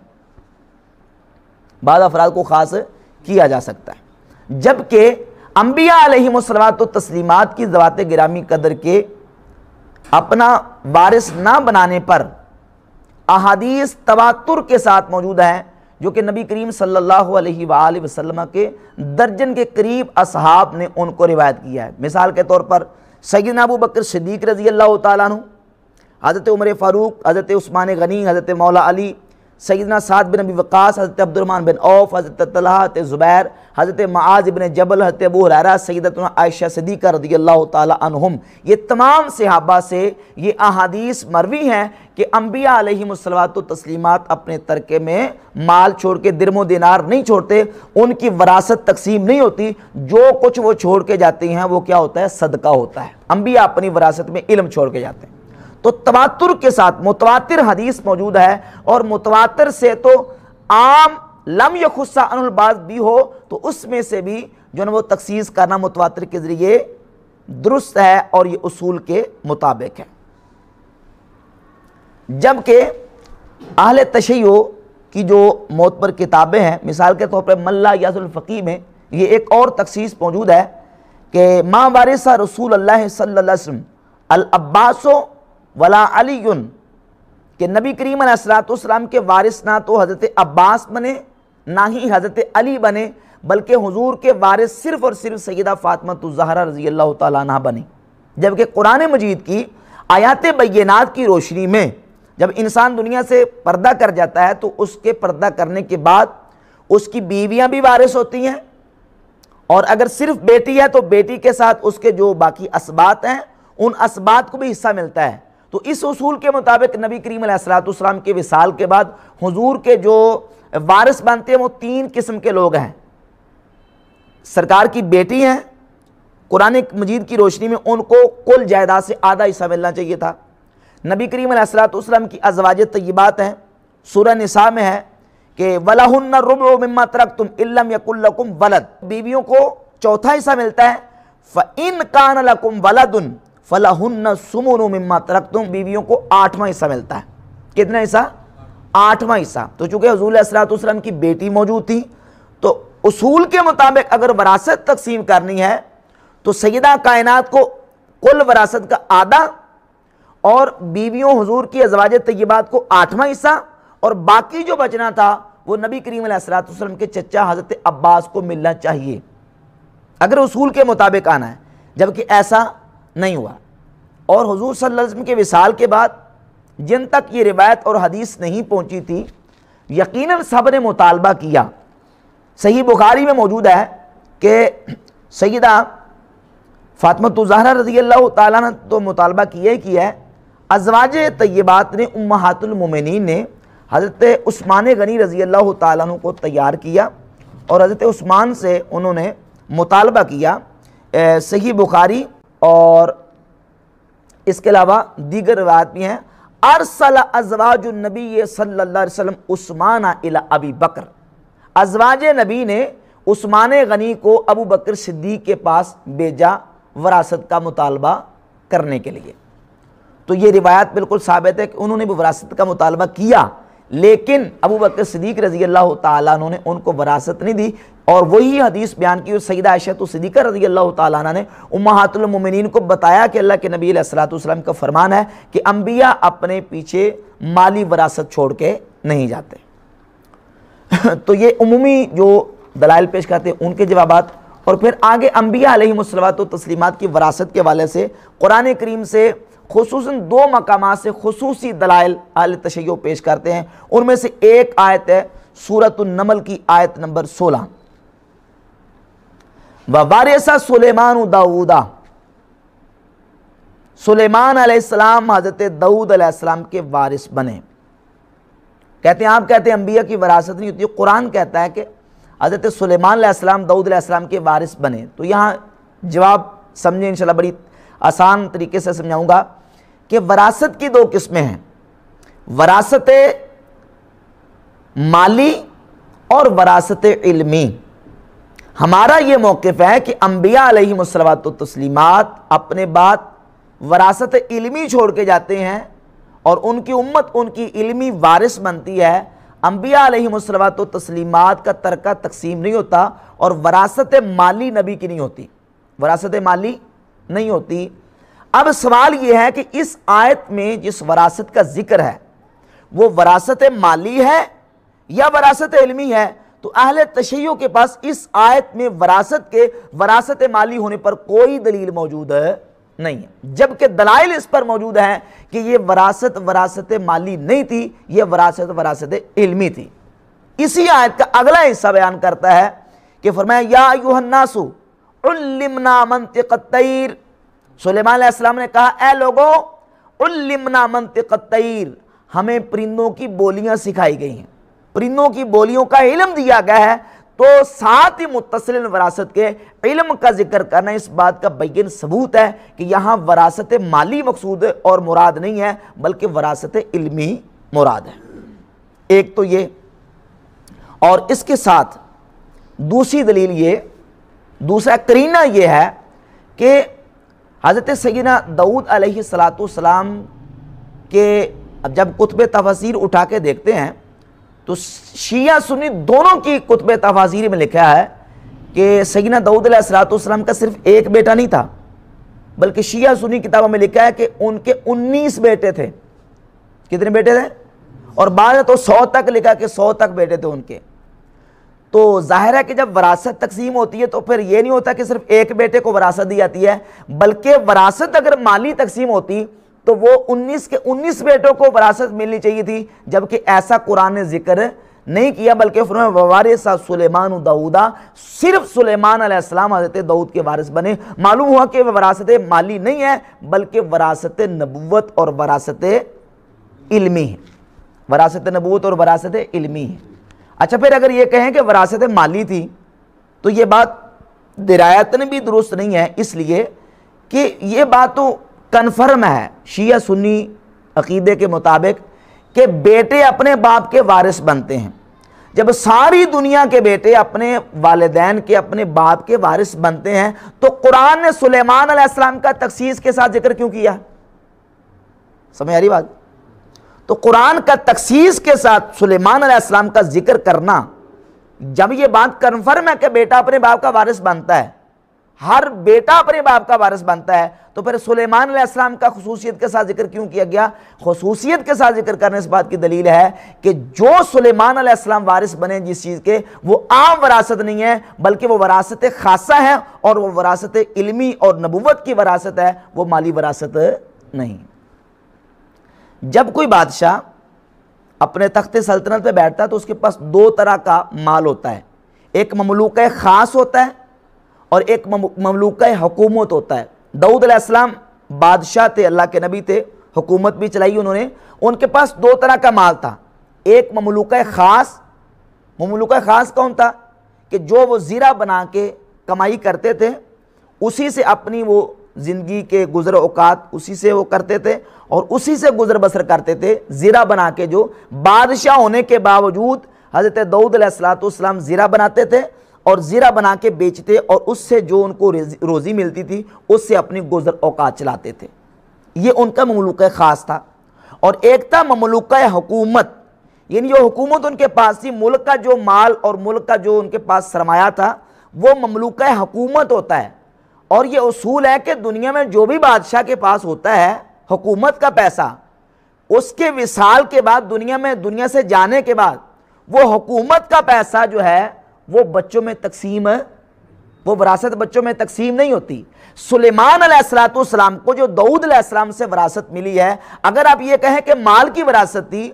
بعض افراد کو خاص کیا جا سکتا ہے۔ جبکہ انبیاء علیہم الصلوات و تسلیمات کی ذوات گرامی قدر کے اپنا وارث نہ بنانے پر احادیث تواتر کے ساتھ موجود ہیں جو کہ نبی کریم صلی اللہ علیہ وآلہ وسلم کے درجن کے قریب اصحاب نے ان کو روایت کیا ہے۔ مثال کے طور پر سیدنا ابو بکر صدیق رضی اللہ تعالیٰ عنہ، حضرت عمر فاروق، حضرت عثمان غنی، حضرت مولا علی، سیدنا سعد بن ابی وقاص، حضرت عبد الرحمن بن عوف، حضرت طلحہ، حضرت زبیر، حضرت معاذ بن جبل، حضرت ابو ہریرہ، سیدتنا عائشہ صدیقہ رضی اللہ تعالی عنہم، یہ تمام صحابہ سے یہ احادیث مروی ہیں کہ انبیاء علیہم الصلوات و تسلیمات اپنے ترکے میں مال چھوڑ کے درم و دینار نہیں چھوڑتے، ان کی وراثت تقسیم نہیں ہوتی، جو کچھ وہ چھوڑ کے جاتے ہیں وہ کیا ہوتا ہے؟ صدقہ ہوتا ہے۔ انبیاء اپنی وراثت میں علم چھوڑ کے جاتے ہیں۔ تو تواتر کے ساتھ متواتر حدیث موجود ہے، اور متواتر سے تو عام لم یخص عنہ البعض بھی ہو تو اس میں سے بھی جو ہے وہ تخصیص کرنا متواتر کے ذریعے درست ہے اور یہ اصول کے مطابق ہے۔ جبکہ اہل تشیع کی جو معتبر کتابیں ہیں، مثال کے طور پر ملا یاز الفقی میں یہ ایک اور تخصیص موجود ہے کہ ما وارث رسول اللہ صلی اللہ علیہ وسلم العباس ولا علی، کہ نبی کریم علیہ السلام کے وارث نہ تو حضرت عباس بنے نہ ہی حضرت علی بنے، بلکہ حضور کے وارث صرف اور صرف سیدہ فاطمہ الزہرا رضی اللہ تعالیٰ عنہ بنی۔ جبکہ قرآن مجید کی آیات بینات کی روشنی میں جب انسان دنیا سے پردہ کر جاتا ہے تو اس کے پردہ کرنے کے بعد اس کی بیویاں بھی وارث ہوتی ہیں، اور اگر صرف بیٹی ہے تو بیٹی کے ساتھ اس کے جو باقی اسباط ہیں ان اسباط کو بھی حصہ ملتا ہے۔ تو اس اصول کے مطابق نبی کریم علیہ السلام کے وصال کے بعد حضور کے جو وارث بنتے ہیں وہ 3 قسم کے لوگ ہیں۔ سرکار کی بیٹی ہیں، قرآن مجید کی روشنی میں ان کو کل جائیداد سے آدھا حصہ ملنا چاہیے تھا۔ نبی کریم علیہ السلام کی ازواج طیبات ہیں، سورہ نساء میں ہے کہ وَلَهُنَّ الرُّبُعُ مِمَّا تَرَكْتُمْ إِن لَّمْ يَكُن لَّكُمْ وَلَدٌ، بیویوں کو چوتھا حصہ ملتا ہے۔ فَإِن كَانَ لَكُمْ وَلَدٌ فَلَهُنَّ الثُّمُنُ مِمَّا تَرَكْتُمْ، بیویوں کو 8واں حصہ ملتا ہے۔ کتنا حصہ؟ 8واں حصہ۔ تو چونکہ حضور علیہ السلام کی بیٹی موجود تھی تو اصول کے مطابق اگر وراثت تقسیم کرنی ہے تو سیدہ کائنات کو کل وراثت کا آدھا، اور بیویوں حضور کی ازواج طیبات کو 8واں حصہ، اور باقی جو بچنا تھا وہ نبی کریم علیہ السلام کے چچا حضرت عباس کو ملنا چاہیے اگر اصول کے مطابق آنا ہے۔ جبکہ ایسا نہیں ہوا، اور حضور صلی اللہ علیہ وسلم کے وصال کے بعد جن تک یہ روایت اور حدیث نہیں پہنچی تھی یقیناً سب نے مطالبہ کیا۔ صحیح بخاری میں موجود ہے کہ سیدہ فاطمہ الزہرا رضی اللہ تعالیٰ نے تو مطالبہ کیا ہی کیا ہے، ازواج طیبات نے، امہات المومنین نے حضرت عثمان غنی رضی اللہ تعالیٰ عنہ کو تیار کیا اور حضرت عثمان سے انہوں نے مطالبہ کیا۔ صحیح بخاری اور اس کے علاوہ دیگر روایت بھی ہیں، ارسل ازواج النبی صلی اللہ علیہ وسلم عثمان الی ابی بکر، ازواج نبی نے عثمان غنی کو ابو بکر صدیق کے پاس بھیجا وراثت کا مطالبہ کرنے کے لیے۔ تو یہ روایت بالکل ثابت ہے کہ انہوں نے بھی وراثت کا مطالبہ کیا، لیکن ابو بکر صدیق رضی اللہ تعالیٰ عنہ نے ان کو وراثت نہیں دی، اور وہی حدیث بیان کی اور سیدہ عائشہ صدیقہ رضی اللہ تعالیٰ عنہ نے امہات المومنین کو بتایا کہ اللہ کے نبی علیہ السلام کا فرمان ہے کہ انبیاء اپنے پیچھے مالی وراثت چھوڑ کے نہیں جاتے۔ تو یہ عمومی جو دلائل پیش کرتے ہیں ان کے جوابات، اور پھر آگے انبیاء علیہم الصلوات و تسلیمات کی وراثت کے حوالے سے قرآن کریم سے خصوصاً 2 مقامات سے خصوصی دلائل اہل تشیع پیش کرتے ہیں۔ ان میں سے ایک آیت ہے سورۃ النمل کی آیت نمبر 16، وَوَارِثَ سُلَيْمَانُ دَاوُودَ، سلیمان علیہ السلام حضرت داؤد علیہ السلام کے وارث بنے۔ کہتے ہیں، آپ کہتے ہیں انبیاء کی وراثت نہیں ہوتی، قرآن کہتا ہے کہ حضرت سلیمان علیہ السلام داؤد علیہ السلام کے وارث بنے۔ تو یہاں جواب سمجھیں، انشاءاللہ بڑی آسان طریقے سے سمجھاؤں گا کہ وراثت کی 2 قسمیں ہیں، وراثت مالی اور وراثت علمی۔ ہمارا یہ موقف ہے کہ انبیاء علیہم الصلوات و تسلیمات اپنے بعد وراثت علمی چھوڑ کے جاتے ہیں، اور ان کی امت ان کی علمی وارث بنتی ہے۔ انبیاء علیہم الصلوات و تسلیمات کا ترکہ تقسیم نہیں ہوتا، اور وراثت مالی نبی کی نہیں ہوتی، وراثت مالی نہیں ہوتی۔ اب سوال یہ ہے کہ اس آیت میں جس وراثت کا ذکر ہے وہ وراثت مالی ہے یا وراثت علمی ہے؟ تو اہل تشیع کے پاس اس آیت میں وراثت مالی ہونے پر کوئی دلیل موجود نہیں ہے، جبکہ دلائل اس پر موجود ہیں کہ یہ وراثت مالی نہیں تھی، یہ وراثت علمی تھی۔ اسی آیت کا اگلا حصہ بیان کرتا ہے کہ فرمایا یا ایھا الناس علمنا منطق الطیر، سلیمان علیہ السلام نے کہا اے لوگوں علمنا منطق الطیر، ہمیں پرندوں کی بولیاں سکھائی گئی ہیں، پرندوں کی بولیوں کا علم دیا گیا ہے، تو ساتھ ہی متصل وراثت کے علم کا ذکر کرنا اس بات کا بین ثبوت ہے کہ یہاں وراثت مالی مقصود اور مراد نہیں ہے بلکہ وراثت علمی مراد ہے۔ ایک تو یہ، اور اس کے ساتھ دوسری دلیل یہ، دوسرا قرینہ یہ ہے کہ حضرت سیدنا داؤد علیہ السلام کے اب جب کتب تفاسیر اٹھا کے دیکھتے ہیں تو شیعہ سنی دونوں کی کتب تفاسیر میں لکھا ہے کہ سیدنا داؤد علیہ السلام کا صرف ایک بیٹا نہیں تھا، بلکہ شیعہ سنی کتابوں میں لکھا ہے کہ ان کے 19 بیٹے تھے۔ کتنے بیٹے تھے؟ اور بعد تو 100 تک لکھا کہ 100 تک بیٹے تھے ان کے۔ تو ظاہر ہے کہ جب وراثت تقسیم ہوتی ہے تو پھر یہ نہیں ہوتا کہ صرف ایک بیٹے کو وراثت دی جاتی ہے، بلکہ وراثت اگر مالی تقسیم ہوتی تو وہ 19 بیٹوں کو وراثت ملنی چاہیے تھی، جبکہ ایسا قرآن نے ذکر نہیں کیا، بلکہ فرمایا ووارث سلیمان داؤدا، صرف سلیمان علیہ السلام حضرت داؤد کے وارث بنے۔ معلوم ہوا کہ وہ وراثت مالی نہیں ہے بلکہ وراثت نبوت اور وراثت علمی ہے، وراثت نبوت اور وراثت علمی ہے۔ اچھا پھر اگر یہ کہیں کہ وراثت مالی تھی تو یہ بات درایتاً بھی درست نہیں ہے، اس لیے کہ یہ بات تو کنفرم ہے شیعہ سنی عقیدے کے مطابق کہ بیٹے اپنے باپ کے وارث بنتے ہیں۔ جب ساری دنیا کے بیٹے اپنے والدین کے، اپنے باپ کے وارث بنتے ہیں تو قرآن نے سلیمان علیہ السلام کا تخصیص کے ساتھ ذکر کیوں کیا؟ سمجھ آ رہی بات؟ تو قرآن کا تخصیص کے ساتھ سلیمان علیہ السلام کا ذکر کرنا، جب یہ بات کنفرم ہے کہ بیٹا اپنے باپ کا وارث بنتا ہے، ہر بیٹا اپنے باپ کا وارث بنتا ہے، تو پھر سلیمان علیہ السلام کا خصوصیت کے ساتھ ذکر کیوں کیا گیا؟ خصوصیت کے ساتھ ذکر کرنے اس بات کی دلیل ہے کہ جو سلیمان علیہ السلام وارث بنے جس چیز کے، وہ عام وراثت نہیں ہے بلکہ وہ وراثت خاصہ ہے، اور وہ وراثت علمی اور نبوت کی وراثت ہے، وہ مالی وراثت نہیں۔ جب کوئی بادشاہ اپنے تخت سلطنت پہ بیٹھتا ہے تو اس کے پاس 2 طرح کا مال ہوتا ہے، ایک مملوکہ خاص ہوتا ہے اور ایک مملوکہ حکومت ہوتا ہے۔ داؤد علیہ السلام بادشاہ تھے، اللہ کے نبی تھے، حکومت بھی چلائی انہوں نے، ان کے پاس 2 طرح کا مال تھا، ایک مملوکہ خاص۔ مملوکہ خاص کون تھا؟ کہ جو وہ زیرہ بنا کے کمائی کرتے تھے، اسی سے اپنی وہ زندگی کے گزر اوقات اسی سے وہ کرتے تھے اور اسی سے گزر بسر کرتے تھے، زیرہ بنا کے۔ جو بادشاہ ہونے کے باوجود حضرت داؤد علیہ السلام زیرہ بناتے تھے اور زیرہ بنا کے بیچتے، اور اس سے جو ان کو روزی ملتی تھی اس سے اپنی گزر اوقات چلاتے تھے۔ یہ ان کا مملوکہ خاص تھا۔ اور ایک تھا مملوکہ حکومت، یعنی جو حکومت ان کے پاس تھی، ملک کا جو مال اور ملک کا جو ان کے پاس سرمایہ تھا وہ مملوکہ حکومت ہوتا ہے۔ اور یہ اصول ہے کہ دنیا میں جو بھی بادشاہ کے پاس ہوتا ہے حکومت کا پیسہ، اس کے وصال کے بعد دنیا سے جانے کے بعد وہ حکومت کا پیسہ جو ہے وہ بچوں میں تقسیم، وہ وراثت بچوں میں تقسیم نہیں ہوتی۔ سلیمان علیہ السلام کو جو داؤد علیہ السلام سے وراثت ملی ہے، اگر آپ یہ کہیں کہ مال کی وراثت تھی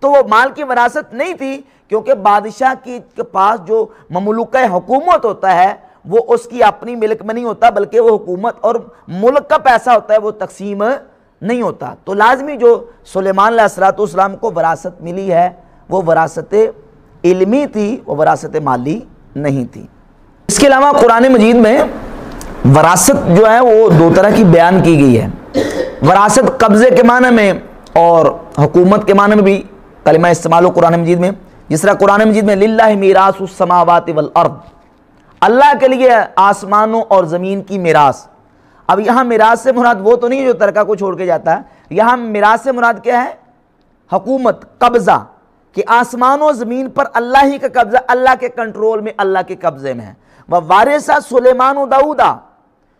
تو وہ مال کی وراثت نہیں تھی، کیونکہ بادشاہ کے پاس جو مملوکہ حکومت ہوتا ہے وہ اس کی اپنی ملک میں نہیں ہوتا بلکہ وہ حکومت اور ملک کا پیسہ ہوتا ہے، وہ تقسیم نہیں ہوتا۔ تو لازمی جو سلیمان علیہ السلام کو وراثت ملی ہے وہ وراثت علمی تھی، وہ وراثت مالی نہیں تھی۔ اس کے علاوہ قرآن مجید میں وراثت جو ہے وہ 2 طرح کی بیان کی گئی ہے۔ وراثت قبضے کے معنی میں اور حکومت کے معنی میں بھی کلمہ استعمال ہو قرآن مجید میں، جس طرح قرآن مجید میں للہ میراث السماوات والارض، اللہ کے لیے آسمانوں اور زمین کی میراث۔ اب یہاں میراث سے مراد وہ تو نہیں جو ترکہ کو چھوڑ کے جاتا ہے، یہاں میراث سے مراد کیا ہے؟ حکومت، قبضہ، کہ آسمان و زمین پر اللہ ہی کا قبضہ، اللہ کے کنٹرول میں، اللہ کے قبضے میں ہے۔ وَوَارِثَ سُلَيْمَانُ دَاوُدَ،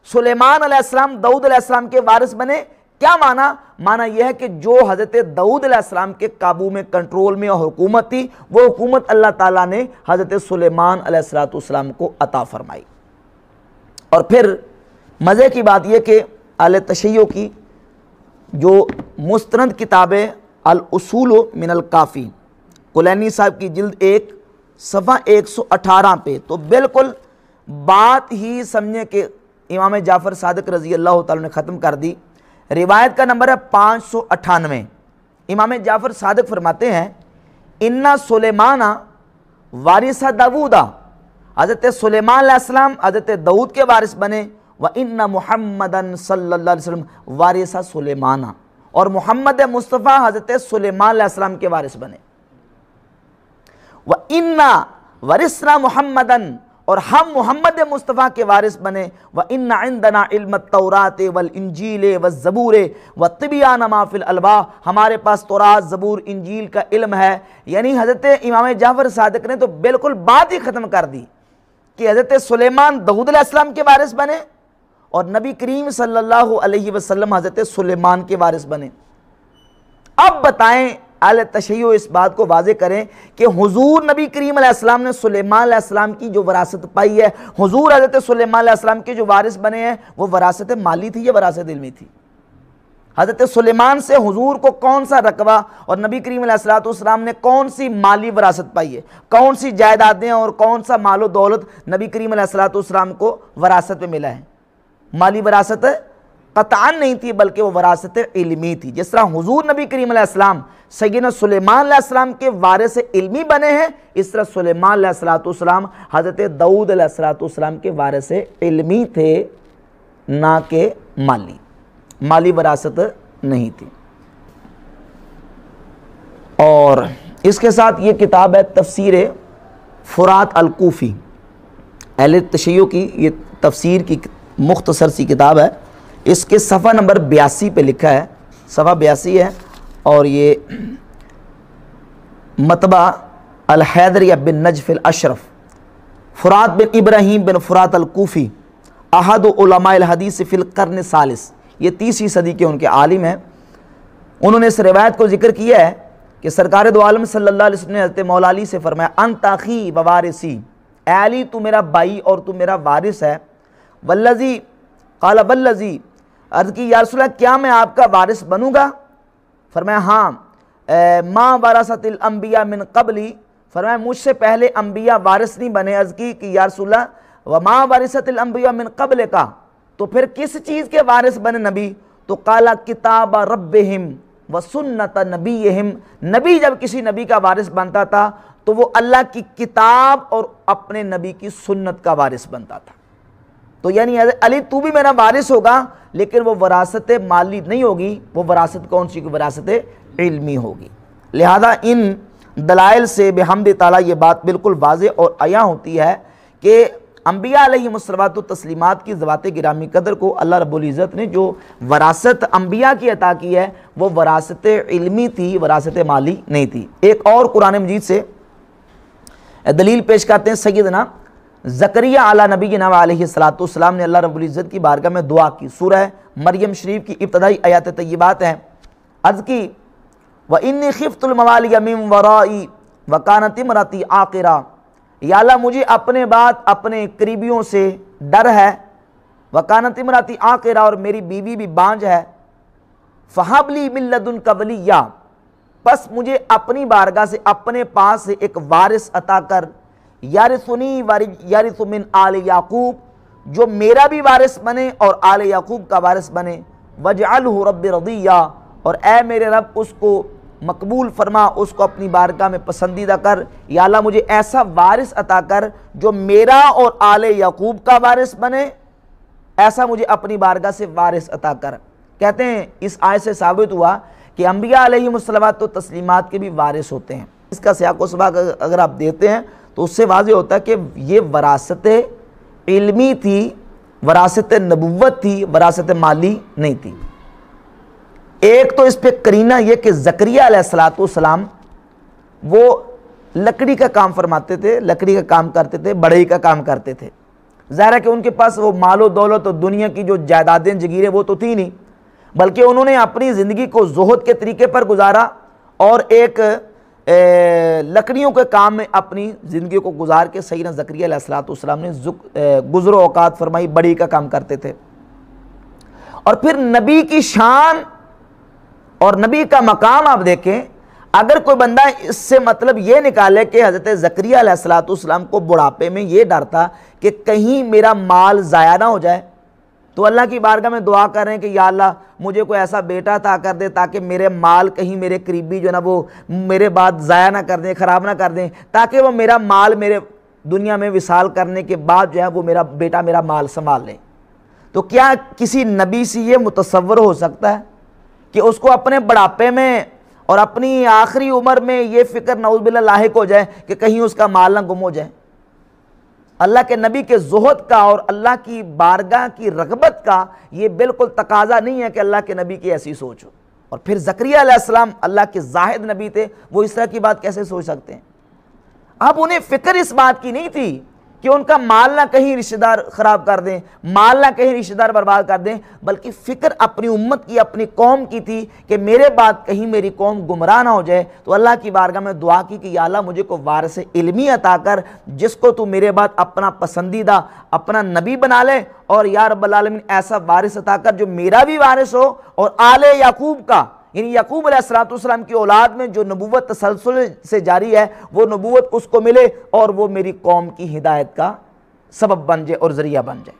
سلیمان علیہ السلام داؤد علیہ السلام کے وارث بنے، کیا معنی؟ معنی یہ ہے کہ جو حضرت داؤد علیہ السلام کے قابو میں، کنٹرول میں اور حکومت تھی، وہ حکومت اللہ تعالیٰ نے حضرت سلیمان علیہ السلام کو عطا فرمائی۔ اور پھر مزے کی بات یہ کہ اہل تشیع کی جو مستند کتاب ہے الاصول من الکافی، کلینی صاحب کی جلد 1 صفحہ 118 پہ، تو بالکل بات ہی سمجھیں کہ امام جعفر صادق رضی اللہ تعالیٰ نے ختم کر دی۔ روایت کا نمبر ہے 598۔ امام جعفر صادق فرماتے ہیں اِنَّ سلیمان وارث داؤد، حضرت سلیمان علیہ السلام حضرت داؤد کے وارث بنے، وَإِنَّ مُحَمَّدًا صلی اللہ علیہ وسلم وارث سلیمان، اور محمد مصطفیٰ حضرت سلیمان علیہ السلام کے وارث بنے۔ وَإِنَّ وَرِثْنَا مُحَمَّدًا، اور ہم محمد مصطفیٰ کے وارث بنے، وَإِنَّ عِنْدَنَا عِلْمَ التَّوْرَاةِ وَالْإِنْجِيلِ وَالزَّبُورِ وَطِبْيَانَ مَا فِي الْأَلْوَاحِ، ہمارے پاس تورات، زبور، انجیل کا علم ہے۔ یعنی حضرت امام جعفر صادق نے تو بالکل بات ہی ختم کر دی کہ حضرت سلیمان داؤد علیہ السلام کے وارث بنے اور نبی کریم صلی اللہ علیہ وسلم حضرت سلیمان کے وارث بنے۔ اب بتائیں اہل تشیع اس بات کو واضح کریں کہ حضور نبی کریم علیہ السلام نے سلیمان علیہ السلام کی جو وراثت پائی ہے، حضور حضرت سلیمان علیہ السلام کے جو وارث بنے ہیں، وہ وراثت مالی تھی یا وراثت علمی تھی؟ حضرت سلیمان سے حضور کو کون سا رقبہ اور نبی کریم علیہ السلام نے کون سی مالی وراثت پائی ہے، کون سی جائیدادیں اور کون سا مال و دولت نبی کریم علیہ السلام کو وراثت میں ملا ہے؟ مالی وراثت قطعاً نہیں تھی، بلکہ وہ وراثت علمی تھی۔ جس طرح حضور نبی کریم علیہ السلام سیدنا سلیمان علیہ السلام کے وارث علمی بنے ہیں، اس طرح سلیمان علیہ السلام حضرت داؤد علیہ السلام کے وارث علمی تھے، نہ کہ مالی وراثت نہیں تھی۔ اور اس کے ساتھ یہ کتاب ہے تفسیر فرات الکوفی، اہل تشیع کی یہ تفسیر کی مختصر سی کتاب ہے۔ اس کے صفحہ نمبر 82 پہ لکھا ہے، صفحہ 82 ہے، اور یہ مطبع الحیدریہ بن نجف الاشرف، فرات بن ابراہیم بن فرات الکوفی، احد علماء الحدیث فی القرن الثالث، یہ 30ویں صدی کے ان کے عالم ہیں۔ انہوں نے اس روایت کو ذکر کیا ہے کہ سرکار دو عالم صلی اللہ علیہ وسلم نے حضرت مولا علی سے فرمایا انت اخی و وارثی، اے علی تو میرا بھائی اور تو میرا وارث ہے۔ والذی قال والذی، عرض کی یا رسول اللہ کیا میں آپ کا وارث بنوں گا؟ فرمایا ہاں۔ ما ورثت الانبیاء من قبلی، فرمایا مجھ سے پہلے انبیاء وارث نہیں بنے۔ عرض کی کہ یا رسول اللہ وما ورثت الانبیاء من قبل کا، تو پھر کس چیز کے وارث بنے نبی؟ تو قال کتاب ربہم وسنت نبیہم، نبی جب کسی نبی کا وارث بنتا تھا تو وہ اللہ کی کتاب اور اپنے نبی کی سنت کا وارث بنتا تھا۔ تو یعنی علی تو بھی میرا وارث ہوگا، لیکن وہ وراثت مالی نہیں ہوگی، وہ وراثت کون سی؟ وراثت علمی ہوگی۔ لہذا ان دلائل سے بحمد تعالیٰ یہ بات بالکل واضح اور عیاں ہوتی ہے کہ انبیاء علیہم الصلوۃ والتسلیمات کی ذوات گرامی قدر کو اللہ رب العزت نے جو وراثت انبیاء کی عطا کی ہے وہ وراثت علمی تھی، وراثت مالی نہیں تھی۔ ایک اور قرآن مجید سے دلیل پیش کرتے ہیں۔ سیدنا زکریا علی نبینا علیہ السلام نے اللہ رب العزت کی بارگاہ میں دعا کی، سورہ مریم شریف کی ابتدائی آیات طیبات ہیں۔ عرض کی وَإِنِّي خِفْتُ الْمَوَالِيَ مِن وَرَائِي وَكَانَتِ امْرَأَتِي عَاقِرًا، یا اللہ مجھے اپنے بعد اپنے قریبیوں سے ڈر ہے، وَكَانَتِ امْرَأَتِي عَاقِرًا، اور میری بیوی بھی بانجھ ہے، فَهَبْ لِي مِن لَّدُنْكَ وَلِيًّا، پس مجھے اپنی بارگاہ سے اپنے پاس سے ایک وارث عطا کر، یارثنی یارث من آل یعقوب، جو میرا بھی وارث بنے اور آل یعقوب کا وارث بنے، وَاجْعَلْهُ رَبِّ رَضِيًّا، اور اے میرے رب اس کو مقبول فرما، اس کو اپنی بارگاہ میں پسندیدہ کر۔ یا اللہ مجھے ایسا وارث عطا کر جو میرا اور آل یعقوب کا وارث بنے، ایسا مجھے اپنی بارگاہ سے وارث عطا کر۔ کہتے ہیں اس آیت سے ثابت ہوا کہ انبیاء علیہم الصلوات و تسلیمات کے بھی وارث ہوتے ہیں۔ اس کا سیاق و سباق اگر آپ دیتے ہیں تو اس سے واضح ہوتا ہے کہ یہ وراثت علمی تھی، وراثت نبوت تھی، وراثت مالی نہیں تھی۔ ایک تو اس پہ قرینہ یہ کہ زکریا علیہ السلام وہ لکڑی کا کام فرماتے تھے، لکڑی کا کام کرتے تھے، بڑھئی کا کام کرتے تھے۔ ظاہر ہے کہ ان کے پاس وہ مال و دولت اور دنیا کی جو جائیدادیں جگیریں وہ تو تھی نہیں، بلکہ انہوں نے اپنی زندگی کو زہد کے طریقے پر گزارا اور ایک لکڑیوں کے کام میں اپنی زندگی کو گزار کے سیدنا زکریا علیہ السلام نے گزر و اوقات فرمائی، بڑی کا کام کرتے تھے۔ اور پھر نبی کی شان اور نبی کا مقام آپ دیکھیں، اگر کوئی بندہ اس سے مطلب یہ نکالے کہ حضرت زکریا علیہ السلام کو بڑھاپے میں یہ ڈر تھا کہ کہیں میرا مال ضائع نہ ہو جائے، تو اللہ کی بارگاہ میں دعا کر رہے ہیں کہ یا اللہ مجھے کوئی ایسا بیٹا عطا کر دے تاکہ میرے مال کہیں میرے قریبی جو ہے نا وہ میرے بعد ضائع نہ کر دیں، خراب نہ کر دیں، تاکہ وہ میرا مال میرے دنیا میں وصال کرنے کے بعد جو ہے وہ میرا بیٹا میرا مال سنبھال لے۔ تو کیا کسی نبی سے یہ متصور ہو سکتا ہے کہ اس کو اپنے بڑھاپے میں اور اپنی آخری عمر میں یہ فکر نعوذ باللہ لاحق ہو جائے کہ کہیں اس کا مال نہ گم ہو جائے؟ اللہ کے نبی کے زہد کا اور اللہ کی بارگاہ کی رغبت کا یہ بالکل تقاضا نہیں ہے کہ اللہ کے نبی کی ایسی سوچ ہو۔ اور پھر زکریا علیہ السلام اللہ کے زاہد نبی تھے، وہ اس طرح کی بات کیسے سوچ سکتے ہیں؟ اب انہیں فکر اس بات کی نہیں تھی کہ ان کا مال نہ کہیں رشتہ دار خراب کر دیں، مال نہ کہیں رشتہ دار برباد کر دیں، بلکہ فکر اپنی امت کی، اپنی قوم کی تھی کہ میرے بعد کہیں میری قوم گمراہ نہ ہو جائے۔ تو اللہ کی بارگاہ میں دعا کی کہ یا اللہ مجھے کو وارث علمی عطا کر، جس کو تو میرے بعد اپنا پسندیدہ اپنا نبی بنا لے، اور یا رب العالمین ایسا وارث عطا کر جو میرا بھی وارث ہو اور آل یعقوب کا، یعنی یعقوب علیہ السلام کی اولاد میں جو نبوت تسلسل سے جاری ہے وہ نبوت اس کو ملے اور وہ میری قوم کی ہدایت کا سبب بن جائے اور ذریعہ بن جائے۔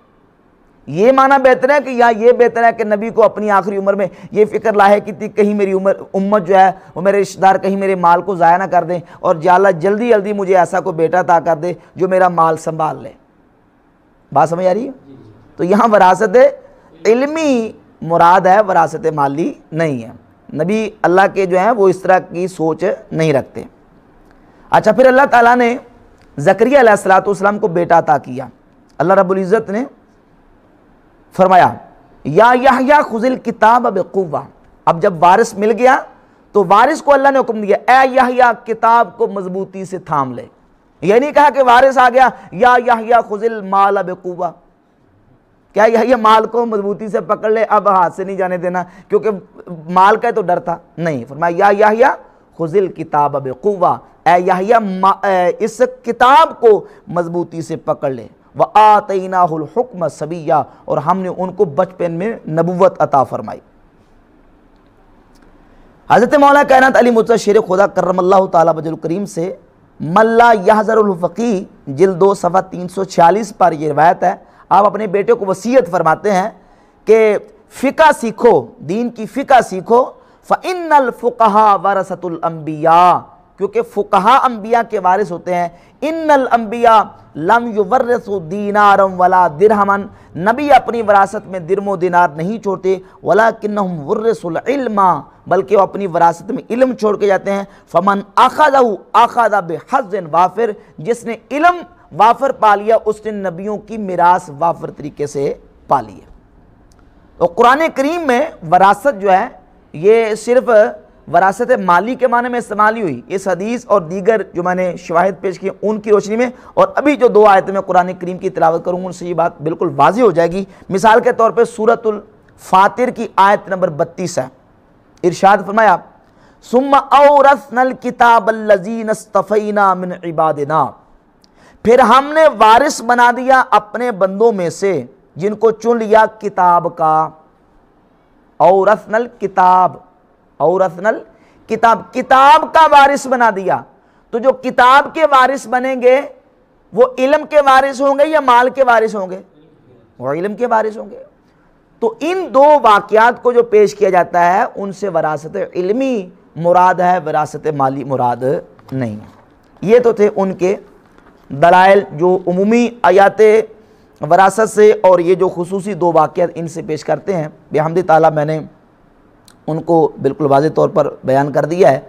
یہ معنی بہتر ہے کہ یا یہ بہتر ہے کہ نبی کو اپنی آخری عمر میں یہ فکر لاحق کی تھی کہیں میری امت جو ہے وہ میرے رشتہ دار کہیں میرے مال کو ضائع نہ کر دیں، اور یا اللہ جلدی جلدی مجھے ایسا کوئی بیٹا عطا کر دے جو میرا مال سنبھال لے۔ بات سمجھ آ رہی ہے؟ تو یہاں وراثت علمی مراد ہے، وراثت مالی نہیں ہے۔ نبی اللہ کے جو ہیں وہ اس طرح کی سوچ نہیں رکھتے۔ اچھا، پھر اللہ تعالیٰ نے زکریا علیہ السلام کو بیٹا عطا کیا۔ اللہ رب العزت نے فرمایا یا یحییٰ خذ الکتاب بقوہ۔ اب جب وارث مل گیا تو وارث کو اللہ نے حکم دیا اے یحییٰ کتاب کو مضبوطی سے تھام لے۔ یہ نہیں کہا کہ وارث آ گیا یا یحییٰ خذ المال بقوہ، کیا یحییٰ مال کو مضبوطی سے پکڑ لے، اب ہاتھ سے نہیں جانے دینا کیونکہ مال کا تو ڈر تھا، نہیں، فرمایا یا یحییٰ خذ الکتاب بقوہ، اے یحییٰ اس کتاب کو مضبوطی سے پکڑ لے، وآتیناہ الحکم صبیہ، اور ہم نے ان کو بچپن میں نبوت عطا فرمائی۔ حضرت مولانا کائنات علی مرتضیٰ شیر خدا کرم اللہ تعالیٰ وجہ الکریم سے من لا یحذر الفقیہ جلد 2 صفحہ 346 پر یہ روایت ہے، آپ اپنے بیٹے کو وصیت فرماتے ہیں کہ فقہ سیکھو، دین کی فقہ سیکھو، فَإِنَّ الْفُقَهَا وَرَثَةُ الْأَنْبِيَاءِ، کیونکہ فقہا انبیاء کے وارث ہوتے ہیں۔ ان الانبیاء لم یورثوا دینارا ولا درہما، نبی اپنی وراثت میں درم و دینار نہیں چھوڑتے، ولکنہم ورثوا العلم، بلکہ وہ اپنی وراثت میں علم چھوڑ کے جاتے ہیں۔ فمن اخذہ اخذ بحظ وافر، جس نے علم وافر پا لیا اس نے نبیوں کی میراث وافر طریقے سے پا لی ہے۔ تو قرآن کریم میں وراثت جو ہے یہ صرف وراثت مالی کے معنی میں استعمال ہی ہوئی، اس حدیث اور دیگر جو میں نے شواہد پیش کی ان کی روشنی میں، اور ابھی جو 2 آیتیں میں قرآن کریم کی تلاوت کروں گا ان سے یہ بات بالکل واضح ہو جائے گی۔ مثال کے طور پہ سورۃ الفاطر کی آیت نمبر 32 ہے، ارشاد فرمایا ثم اورثنا الکتاب الذین اصطفینا من عبادنا، پھر ہم نے وارث بنا دیا اپنے بندوں میں سے جن کو چن لیا کتاب کا۔ اورثنا الکتاب، اورثنا الکتاب، کتاب کا وارث بنا دیا۔ تو جو کتاب کے وارث بنیں گے وہ علم کے وارث ہوں گے یا مال کے وارث ہوں گے؟ وہ علم کے وارث ہوں گے۔ تو ان 2 واقعات کو جو پیش کیا جاتا ہے ان سے وراثت علمی مراد ہے، وراثت مالی مراد نہیں ہے۔ یہ تو تھے ان کے دلائل جو عمومی آیات وراثت سے اور یہ جو خصوصی 2 واقعات ان سے پیش کرتے ہیں، بحمد تعالیٰ میں نے ان کو بالکل واضح طور پر بیان کر دیا ہے۔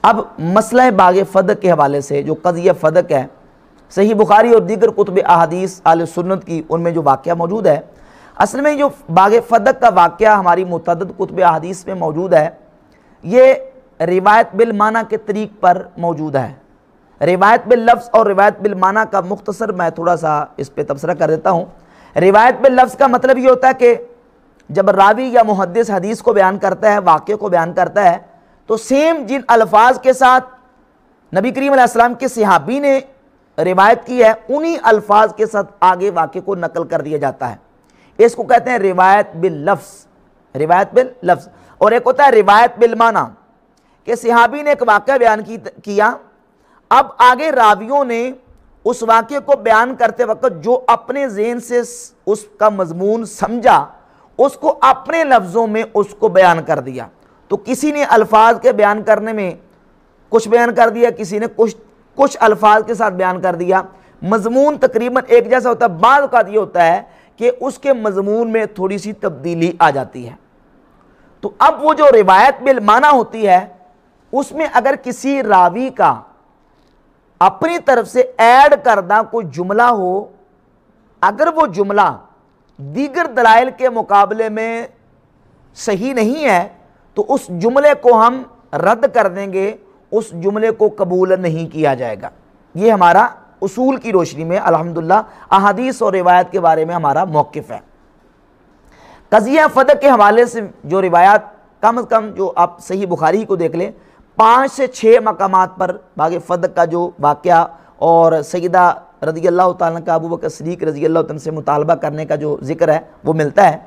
اب مسئلہ باغ فدق کے حوالے سے جو قضیہ فدق ہے، صحیح بخاری اور دیگر کتب احادیث اہل سنت کی ان میں جو واقعہ موجود ہے، اصل میں جو باغ فدق کا واقعہ ہماری متعدد کتب احادیث میں موجود ہے، یہ روایت بالمعنی کے طریق پر موجود ہے۔ روایت باللفظ اور روایت بالمعنی کا مختصر میں تھوڑا سا اس پہ تبصرہ کر دیتا ہوں۔ روایت باللفظ کا مطلب یہ ہوتا ہے کہ جب راوی یا محدث حدیث کو بیان کرتا ہے، واقعے کو بیان کرتا ہے، تو سیم جن الفاظ کے ساتھ نبی کریم علیہ السلام کے صحابی نے روایت کی ہے، انہی الفاظ کے ساتھ آگے واقعے کو نقل کر دیا جاتا ہے۔ اس کو کہتے ہیں روایت باللفظ، روایت باللفظ۔ اور ایک ہوتا ہے روایت بالمعنی، کہ صحابی نے ایک واقعہ بیان کیا، اب آگے راویوں نے اس واقعے کو بیان کرتے وقت جو اپنے ذہن سے اس کا مضمون سمجھا، اس کو اپنے لفظوں میں اس کو بیان کر دیا۔ تو کسی نے الفاظ کے بیان کرنے میں کچھ بیان کر دیا، کسی نے کچھ الفاظ کے ساتھ بیان کر دیا، مضمون تقریباً ایک جیسا ہوتا ہے۔ بعض اوقات یہ ہوتا ہے کہ اس کے مضمون میں تھوڑی سی تبدیلی آ جاتی ہے۔ تو اب وہ جو روایت بالمعنی ہوتی ہے، اس میں اگر کسی راوی کا اپنی طرف سے ایڈ کردہ کوئی جملہ ہو، اگر وہ جملہ دیگر دلائل کے مقابلے میں صحیح نہیں ہے تو اس جملے کو ہم رد کر دیں گے، اس جملے کو قبول نہیں کیا جائے گا۔ یہ ہمارا اصول کی روشنی میں الحمدللہ احادیث اور روایت کے بارے میں ہمارا موقف ہے۔ قضیہ فدق کے حوالے سے جو روایات کم از کم جو آپ صحیح بخاری کو دیکھ لیں، 5 سے 6 مقامات پر باغ فدق کا جو واقعہ اور سیدہ رضی اللہ تعالیٰ کا ابو بکر صدیق رضی اللہ تعالیٰ سے مطالبہ کرنے کا جو ذکر ہے وہ ملتا ہے۔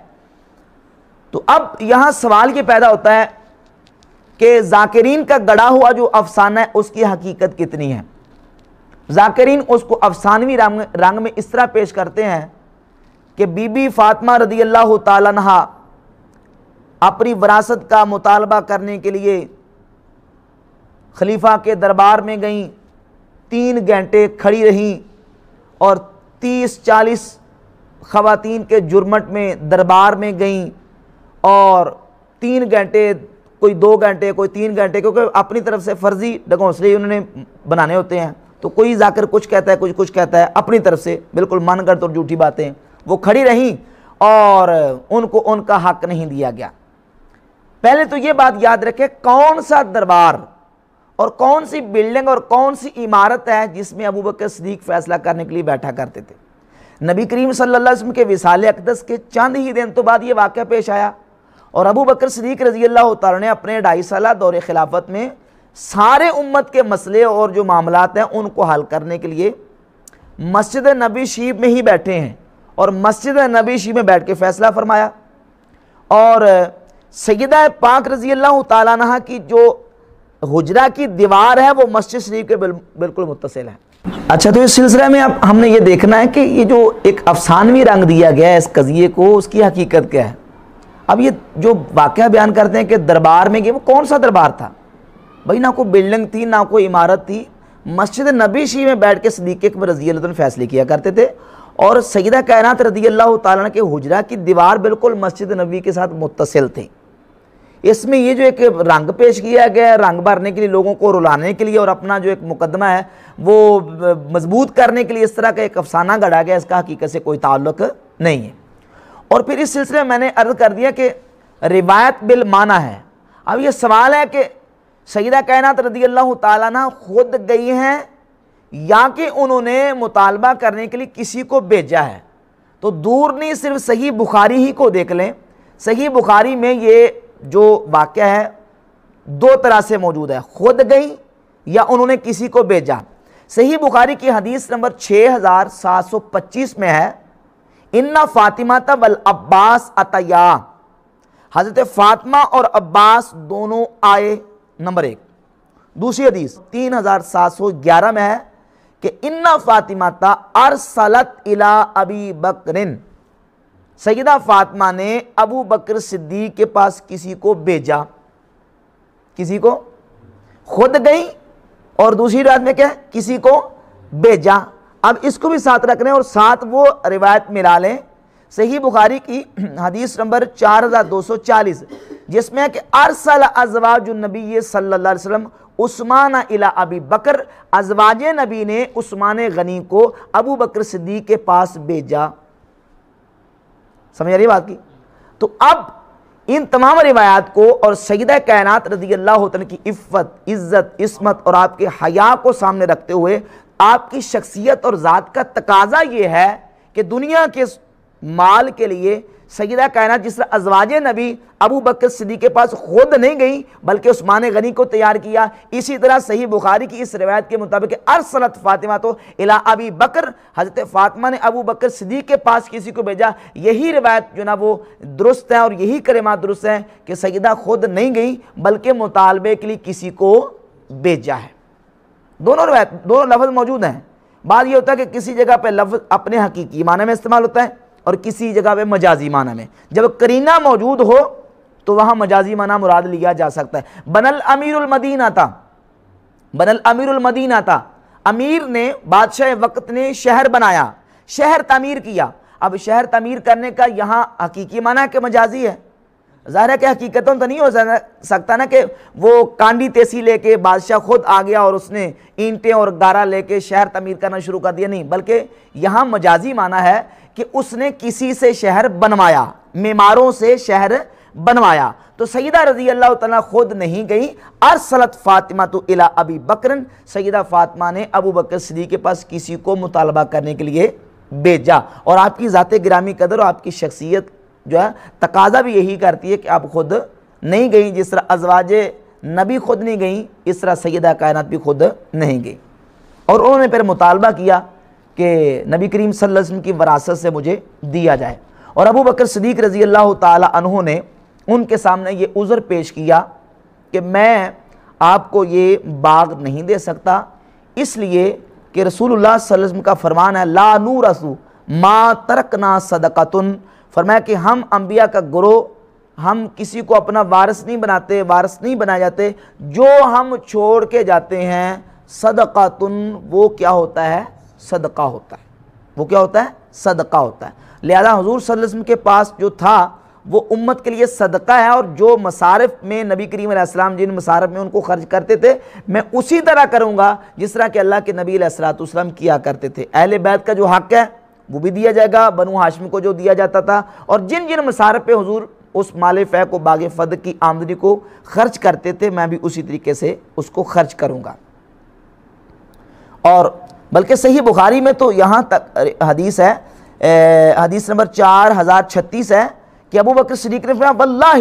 تو اب یہاں سوال یہ پیدا ہوتا ہے کہ ذاکرین کا گڑھا ہوا جو افسانہ ہے اس کی حقیقت کتنی ہے؟ ذاکرین اس کو افسانوی رنگ میں اس طرح پیش کرتے ہیں کہ بی بی فاطمہ رضی اللہ تعالیٰ عنہا اپنی وراثت کا مطالبہ کرنے کے لیے خلیفہ کے دربار میں گئیں، 3 گھنٹے کھڑی رہیں اور 30-40 خواتین کے جرمٹ میں دربار میں گئیں، اور 3 گھنٹے، کوئی 2 گھنٹے، کوئی 3 گھنٹے، کیونکہ اپنی طرف سے فرضی ڈھکونسلے انہوں نے بنانے ہوتے ہیں، تو کوئی ذاکر کچھ کہتا ہے، کچھ کہتا ہے، اپنی طرف سے بالکل من گڑت اور جھوٹی باتیں، وہ کھڑی رہیں اور ان کو ان کا حق نہیں دیا گیا۔ پہلے تو یہ بات یاد رکھے، کون سا دربار اور کون سی بلڈنگ اور کون سی عمارت ہے جس میں ابو بکر صدیق فیصلہ کرنے کے لیے بیٹھا کرتے تھے؟ نبی کریم صلی اللہ علیہ وسلم کے وصال اقدس کے چند ہی دن تو بعد یہ واقعہ پیش آیا، اور ابو بکر صدیق رضی اللہ تعالیٰ نے اپنے 2.5 سالہ دور خلافت میں سارے امت کے مسئلے اور جو معاملات ہیں ان کو حل کرنے کے لیے مسجد نبی شریف میں ہی بیٹھے ہیں، اور مسجد نبی شریف میں بیٹھ کے فیصلہ فرمایا۔ اور سیدہ پاک رضی اللہ تعالیٰ عنہ کی جو حجرہ کی دیوار ہے وہ مسجد شریف کے بالکل متصل ہے۔ اچھا، تو اس سلسلے میں اب ہم نے یہ دیکھنا ہے کہ یہ جو ایک افسانوی رنگ دیا گیا ہے اس قضیے کو، اس کی حقیقت کیا ہے؟ اب یہ جو واقعہ بیان کرتے ہیں کہ دربار میں گئے، وہ کون سا دربار تھا بھائی؟ نہ کوئی بلڈنگ تھی، نہ کوئی عمارت تھی، مسجد نبی شریف میں بیٹھ کے صدیق اکبر رضی اللہ عنہ فیصلے کیا کرتے تھے، اور سیدہ کائنات رضی اللہ تعالیٰ عنہ کے حجرہ کی دیوار بالکل مسجد نبی کے ساتھ متصل تھی۔ اس میں یہ جو ایک رنگ پیش کیا گیا ہے، رنگ بھرنے کے لیے، لوگوں کو رلانے کے لیے، اور اپنا جو ایک مقدمہ ہے وہ مضبوط کرنے کے لیے اس طرح کا ایک افسانہ گڑھا گیا، اس کا حقیقت سے کوئی تعلق نہیں ہے۔ اور پھر اس سلسلے میں میں نے عرض کر دیا کہ روایت بالمعنی ہے۔ اب یہ سوال ہے کہ سیدہ کائنات رضی اللہ تعالیٰ عنہ خود گئی ہیں یا کہ انہوں نے مطالبہ کرنے کے لیے کسی کو بھیجا ہے؟ تو دور نہیں، صرف صحیح بخاری ہی کو دیکھ لیں۔ صحیح بخاری میں یہ جو واقعہ ہے 2 طرح سے موجود ہے، خود گئی یا انہوں نے کسی کو بھیجا۔ صحیح بخاری کی حدیث نمبر 6725 میں ہے، ان فاطمہ والعباس اتیا، حضرت فاطمہ اور عباس دونوں آئے، نمبر 1۔ دوسری حدیث 3711 میں ہے کہ ان فاطمہ ارسلت الی ابی بکر، سیدہ فاطمہ نے ابو بکر صدیق کے پاس کسی کو بھیجا، کسی کو خود گئی، اور دوسری روایت میں کیا ہے؟ کسی کو بھیجا۔ اب اس کو بھی ساتھ رکھنے اور ساتھ وہ روایت ملا لیں، صحیح بخاری کی حدیث نمبر 4240، جس میں ہے کہ ارسل ازواج النبی صلی اللہ علیہ وسلم عثمان الی ابی بکر، ازواج نبی نے عثمان غنی کو ابو بکر صدیق کے پاس بھیجا۔ سمجھ رہی بات کی؟ تو اب ان تمام روایات کو اور سیدہ کائنات رضی اللہ عنہ کی عفت، عزت، عصمت اور آپ کے حیا کو سامنے رکھتے ہوئے آپ کی شخصیت اور ذات کا تقاضا یہ ہے کہ دنیا کے مال کے لیے سیدہ کائنات جس طرح ازواج نبی ابو بکر صدیق کے پاس خود نہیں گئیں بلکہ عثمان غنی کو تیار کیا، اسی طرح صحیح بخاری کی اس روایت کے مطابق ارسلت فاطمہ تو الی ابی بکر، حضرت فاطمہ نے ابو بکر صدیق کے پاس کسی کو بھیجا۔ یہی روایت جو نا وہ درست ہے اور یہی کلمات درست ہیں کہ سیدہ خود نہیں گئیں بلکہ مطالبے کے لیے کسی کو بھیجا ہے۔ دونوں روایت، دونوں لفظ موجود ہیں۔ بعض یہ ہوتا ہے کہ کسی جگہ پہ لفظ اپنے حقیقی معنی میں استعمال ہوتا ہے اور کسی جگہ پہ مجازی معنی میں، جب قرینہ موجود ہو تو وہاں مجازی معنی مراد لیا جا سکتا ہے۔ بن الامیر المدینہ تھا، بن الامیر المدینہ تھا، امیر نے، بادشاہ وقت نے شہر بنایا، شہر تعمیر کیا۔ اب شہر تعمیر کرنے کا یہاں حقیقی معنی ہے کہ مجازی ہے؟ ظاہر ہے کہ حقیقتاً تو نہیں ہو سکتا نا کہ وہ کانڈی تیسی لے کے بادشاہ خود آ گیا اور اس نے اینٹیں اور گارا لے کے شہر تعمیر کرنا شروع کر دیا، نہیں، بلکہ یہاں مجازی معنی ہے کہ اس نے کسی سے شہر بنوایا، معماروں سے شہر بنوایا۔ تو سیدہ رضی اللہ تعالیٰ خود نہیں گئی، ارسلت فاطمہ تو الی ابی بکر، سیدہ فاطمہ نے ابو بکر صدیق کے پاس کسی کو مطالبہ کرنے کے لیے بھیجا۔ اور آپ کی ذات گرامی قدر اور آپ کی شخصیت جو ہے تقاضا بھی یہی کرتی ہے کہ آپ خود نہیں گئیں، جس طرح ازواج نبی خود نہیں گئیں اس طرح سیدہ کائنات بھی خود نہیں گئی۔ اور انہوں نے پھر مطالبہ کیا کہ نبی کریم صلی اللہ علیہ وسلم کی وراثت سے مجھے دیا جائے، اور ابو بکر صدیق رضی اللہ تعالی عنہ نے ان کے سامنے یہ عذر پیش کیا کہ میں آپ کو یہ باغ نہیں دے سکتا، اس لیے کہ رسول اللہ صلی اللہ علیہ وسلم کا فرمان ہے لا نورث ما ترکنا صدقۃ، فرمایا کہ ہم انبیاء کا گروہ، ہم کسی کو اپنا وارث نہیں بناتے، وارث نہیں بنائے جاتے، جو ہم چھوڑ کے جاتے ہیں صدقۃ، وہ کیا ہوتا ہے؟ صدقہ ہوتا ہے، وہ کیا ہوتا ہے؟ صدقہ ہوتا ہے۔ لہذا حضور صلی اللہ علیہ وسلم کے پاس جو تھا وہ امت کے لیے صدقہ ہے، اور جو مصارف میں نبی کریم علیہ السلام جن مصارف میں ان کو خرچ کرتے تھے میں اسی طرح کروں گا جس طرح کہ اللہ کے نبی علیہ السلام کیا کرتے تھے۔ اہل بیت کا جو حق ہے وہ بھی دیا جائے گا، بنو ہاشم کو جو دیا جاتا تھا، اور جن جن مصارف پہ حضور اس مال فے کو، باغ فدق کی آمدنی کو خرچ کرتے تھے میں بھی اسی طریقے سے اس کو خرچ کروں گا۔ اور بلکہ صحیح بخاری میں تو یہاں تک حدیث ہے، حدیث نمبر 4036 ہے کہ ابو بکر صدیق نے فرمایا واللہ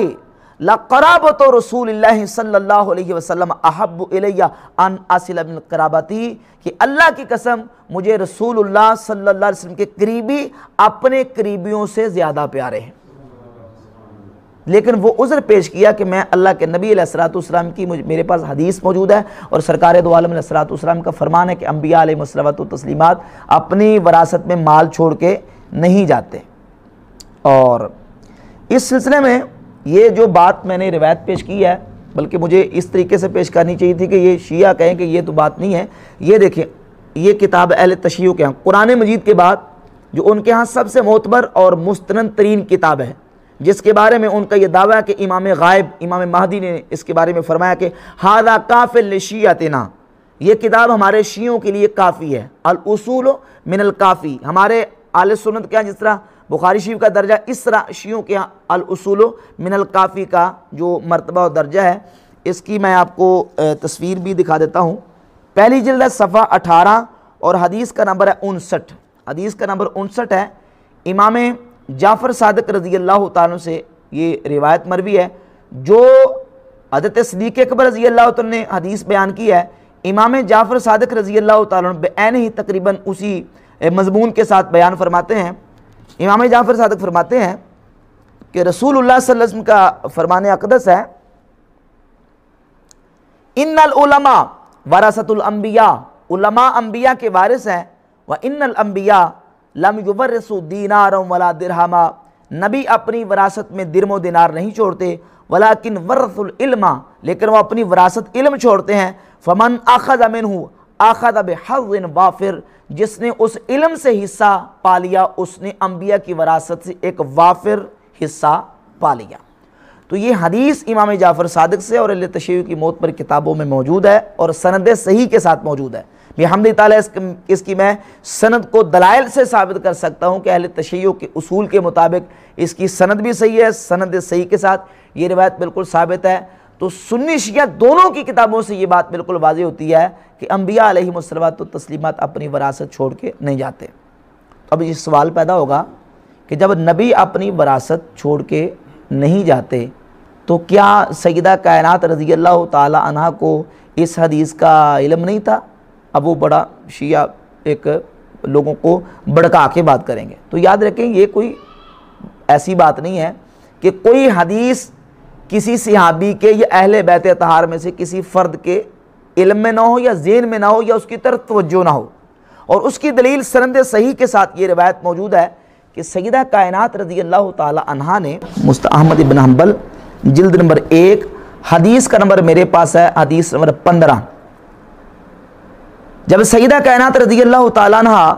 لقرابۃ رسول اللہ صلی اللہ علیہ وسلم احب الی ان اصل من قرابتی، کہ اللہ کی قسم مجھے رسول اللہ صلی اللہ علیہ وسلم کے قریبی اپنے قریبیوں سے زیادہ پیارے ہیں۔ لیکن وہ عذر پیش کیا کہ میں اللہ کے نبی علیہ السلام کی میرے پاس حدیث موجود ہے، اور سرکار دو عالم علیہ السلام کا فرمان ہے کہ انبیاء علیہ الصلوۃ والتسلیمات اپنی وراثت میں مال چھوڑ کے نہیں جاتے۔ اور اس سلسلے میں یہ جو بات میں نے روایت پیش کی ہے، بلکہ مجھے اس طریقے سے پیش کرنی چاہیے تھی کہ یہ شیعہ کہیں کہ یہ تو بات نہیں ہے۔ یہ دیکھیں، یہ کتاب اہل تشیع کے ہاں قرآن مجید کے بعد جو ان کے ہاں سب سے معتبر اور مستند ترین کتاب ہے، جس کے بارے میں ان کا یہ دعویٰ ہے کہ امام غائب امام مہدی نے اس کے بارے میں فرمایا کہ ھذا کاف لشیعتنا، یہ کتاب ہمارے شیعوں کے لیے کافی ہے، الاصول من الکافی، ہمارے اہل سنت کے ہاں جس طرح بخاری شریف کا درجہ، اس طرح شیعوں کے ہاں الاصول من الکافی کا جو مرتبہ و درجہ ہے، اس کی میں آپ کو تصویر بھی دکھا دیتا ہوں۔ پہلی جلد ہے، صفحہ 18 اور حدیث کا نمبر ہے 59، حدیث کا نمبر 59 ہے۔ امام جعفر صادق رضی اللہ تعالیٰ سے یہ روایت مروی ہے، جو حضرت صدیق اکبر رضی اللہ تعالیٰ نے حدیث بیان کی ہے، امام جعفر صادق رضی اللہ تعالیٰ بعین ہی تقریباً اسی مضمون کے ساتھ بیان فرماتے ہیں۔ امام جعفر صادق فرماتے ہیں کہ رسول اللہ صلی اللہ علیہ وسلم کا فرمان اقدس ہے ان العلماء ورثۃ الانبیاء، علماء انبیاء کے وارث ہیں، وان الانبیاء لم یورثوا دینارا ولا درہما، نبی اپنی وراثت میں درم و دینار نہیں چھوڑتے، ولکن ورثوا العلم، لیکن وہ اپنی وراثت علم چھوڑتے ہیں۔ فمن اخذ منہ اخذ بحظ وافر، جس نے اس علم سے حصہ پا لیا اس نے انبیاء کی وراثت سے ایک وافر حصہ پا لیا۔ تو یہ حدیث امام جعفر صادق سے اور اہل تشیع کی موت پر کتابوں میں موجود ہے اور سند صحیح کے ساتھ موجود ہے۔ بحمد تعالیٰ اس کی میں سند کو دلائل سے ثابت کر سکتا ہوں کہ اہل تشیع کے اصول کے مطابق اس کی سند بھی صحیح ہے، سند صحیح کے ساتھ یہ روایت بالکل ثابت ہے۔ تو سنی شیعہ دونوں کی کتابوں سے یہ بات بالکل واضح ہوتی ہے کہ انبیاء علیہ الصلوۃ والتسلیمات اپنی وراثت چھوڑ کے نہیں جاتے۔ اب یہ سوال پیدا ہوگا کہ جب نبی اپنی وراثت چھوڑ کے نہیں جاتے تو کیا سیدہ کائنات رضی اللہ تعالی عنہ کو اس حدیث کا علم نہیں تھا؟ اب وہ بڑا شیعہ ایک لوگوں کو بڑکا کے بات کریں گے، تو یاد رکھیں یہ کوئی ایسی بات نہیں ہے کہ کوئی حدیث کسی صحابی کے یا اہل بیت اطہار میں سے کسی فرد کے علم میں نہ ہو یا ذہن میں نہ ہو یا اس کی طرف توجہ نہ ہو، اور اس کی دلیل سند صحیح کے ساتھ یہ روایت موجود ہے کہ سیدہ کائنات رضی اللہ تعالی عنہا نے احمد بن حنبل جلد نمبر 1 حدیث کا نمبر میرے پاس ہے، حدیث نمبر 15، جب سیدہ کائنات رضی اللہ تعالی عنہا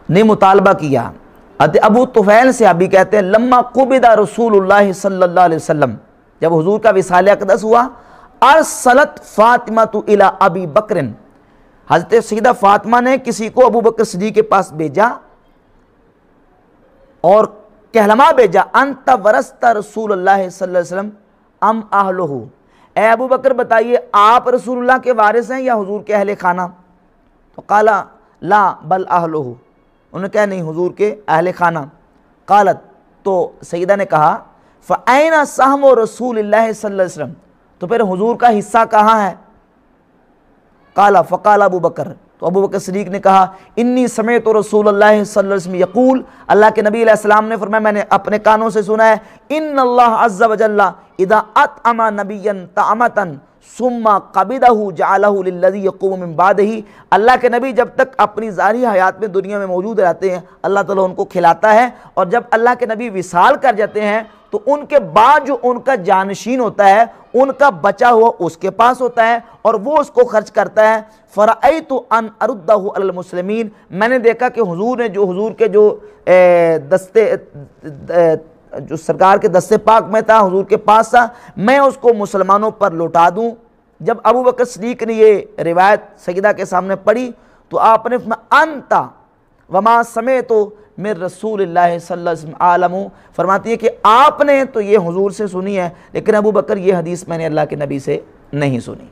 نے مطالبہ کیا، ابو طفیل صحابی کہتے ہیں لما قبض رسول اللہ صلی اللہ علیہ وسلم، جب حضور کا وصال اقدس ہوا، ارسلت فاطمہ الی ابی بکر، حضرت سیدہ فاطمہ نے کسی کو ابو بکر صدیق کے پاس بھیجا اور کہلما بھیجا انت ورثت رسول اللہ صلی اللہ علیہ وسلم ام اہلہ، اے ابو بکر بتائیے آپ رسول اللہ کے وارث ہیں یا حضور کے اہل خانہ؟ تو قالا لا بل اہلہ، انہوں نے کہا نہیں حضور کے اہل خانہ۔ قالت، تو سیدہ نے کہا فَأَيْنَ سَهْمُ رسول اللہ صلی اللہ علیہ وسلم، تو پھر حضور کا حصہ کہاں ہے؟ قال فقال ابو بکر، تو ابو بکر صدیق نے کہا انی سمعت رسول اللہ صلی اللہ علیہ وسلم یقول، اللہ کے نبی علیہ السلام نے فرمایا میں نے اپنے کانوں سے سنا ہے، ان اللہ عز وجل اذا اطعم نبیا طعمتا ثم قبضہ جعلہ للذی یقوم من بعدہ، اللہ کے نبی جب تک اپنی ظاہری حیات میں دنیا میں موجود رہتے ہیں اللہ تعالیٰ ان کو کھلاتا ہے، اور جب اللہ کے نبی وصال کر جاتے ہیں تو ان کے بعد جو ان کا جانشین ہوتا ہے ان کا بچا ہوا اس کے پاس ہوتا ہے اور وہ اس کو خرچ کرتا ہے۔ فرأیت ان اردہ علی المسلمین، میں نے دیکھا کہ حضور نے جو حضور کے جو دستے جو سرکار کے دستے پاک میں تھا حضور کے پاس تھا، میں اس کو مسلمانوں پر لوٹا دوں۔ جب ابو بکر صدیق نے یہ روایت سیدہ کے سامنے پڑھی تو آپ نے فرمایا انتا وما سمعت من رسول اللہ صلی اللہ علیہ وسلم عالم، فرماتی ہے کہ آپ نے تو یہ حضور سے سنی ہے لیکن ابو بکر یہ حدیث میں نے اللہ کے نبی سے نہیں سنی۔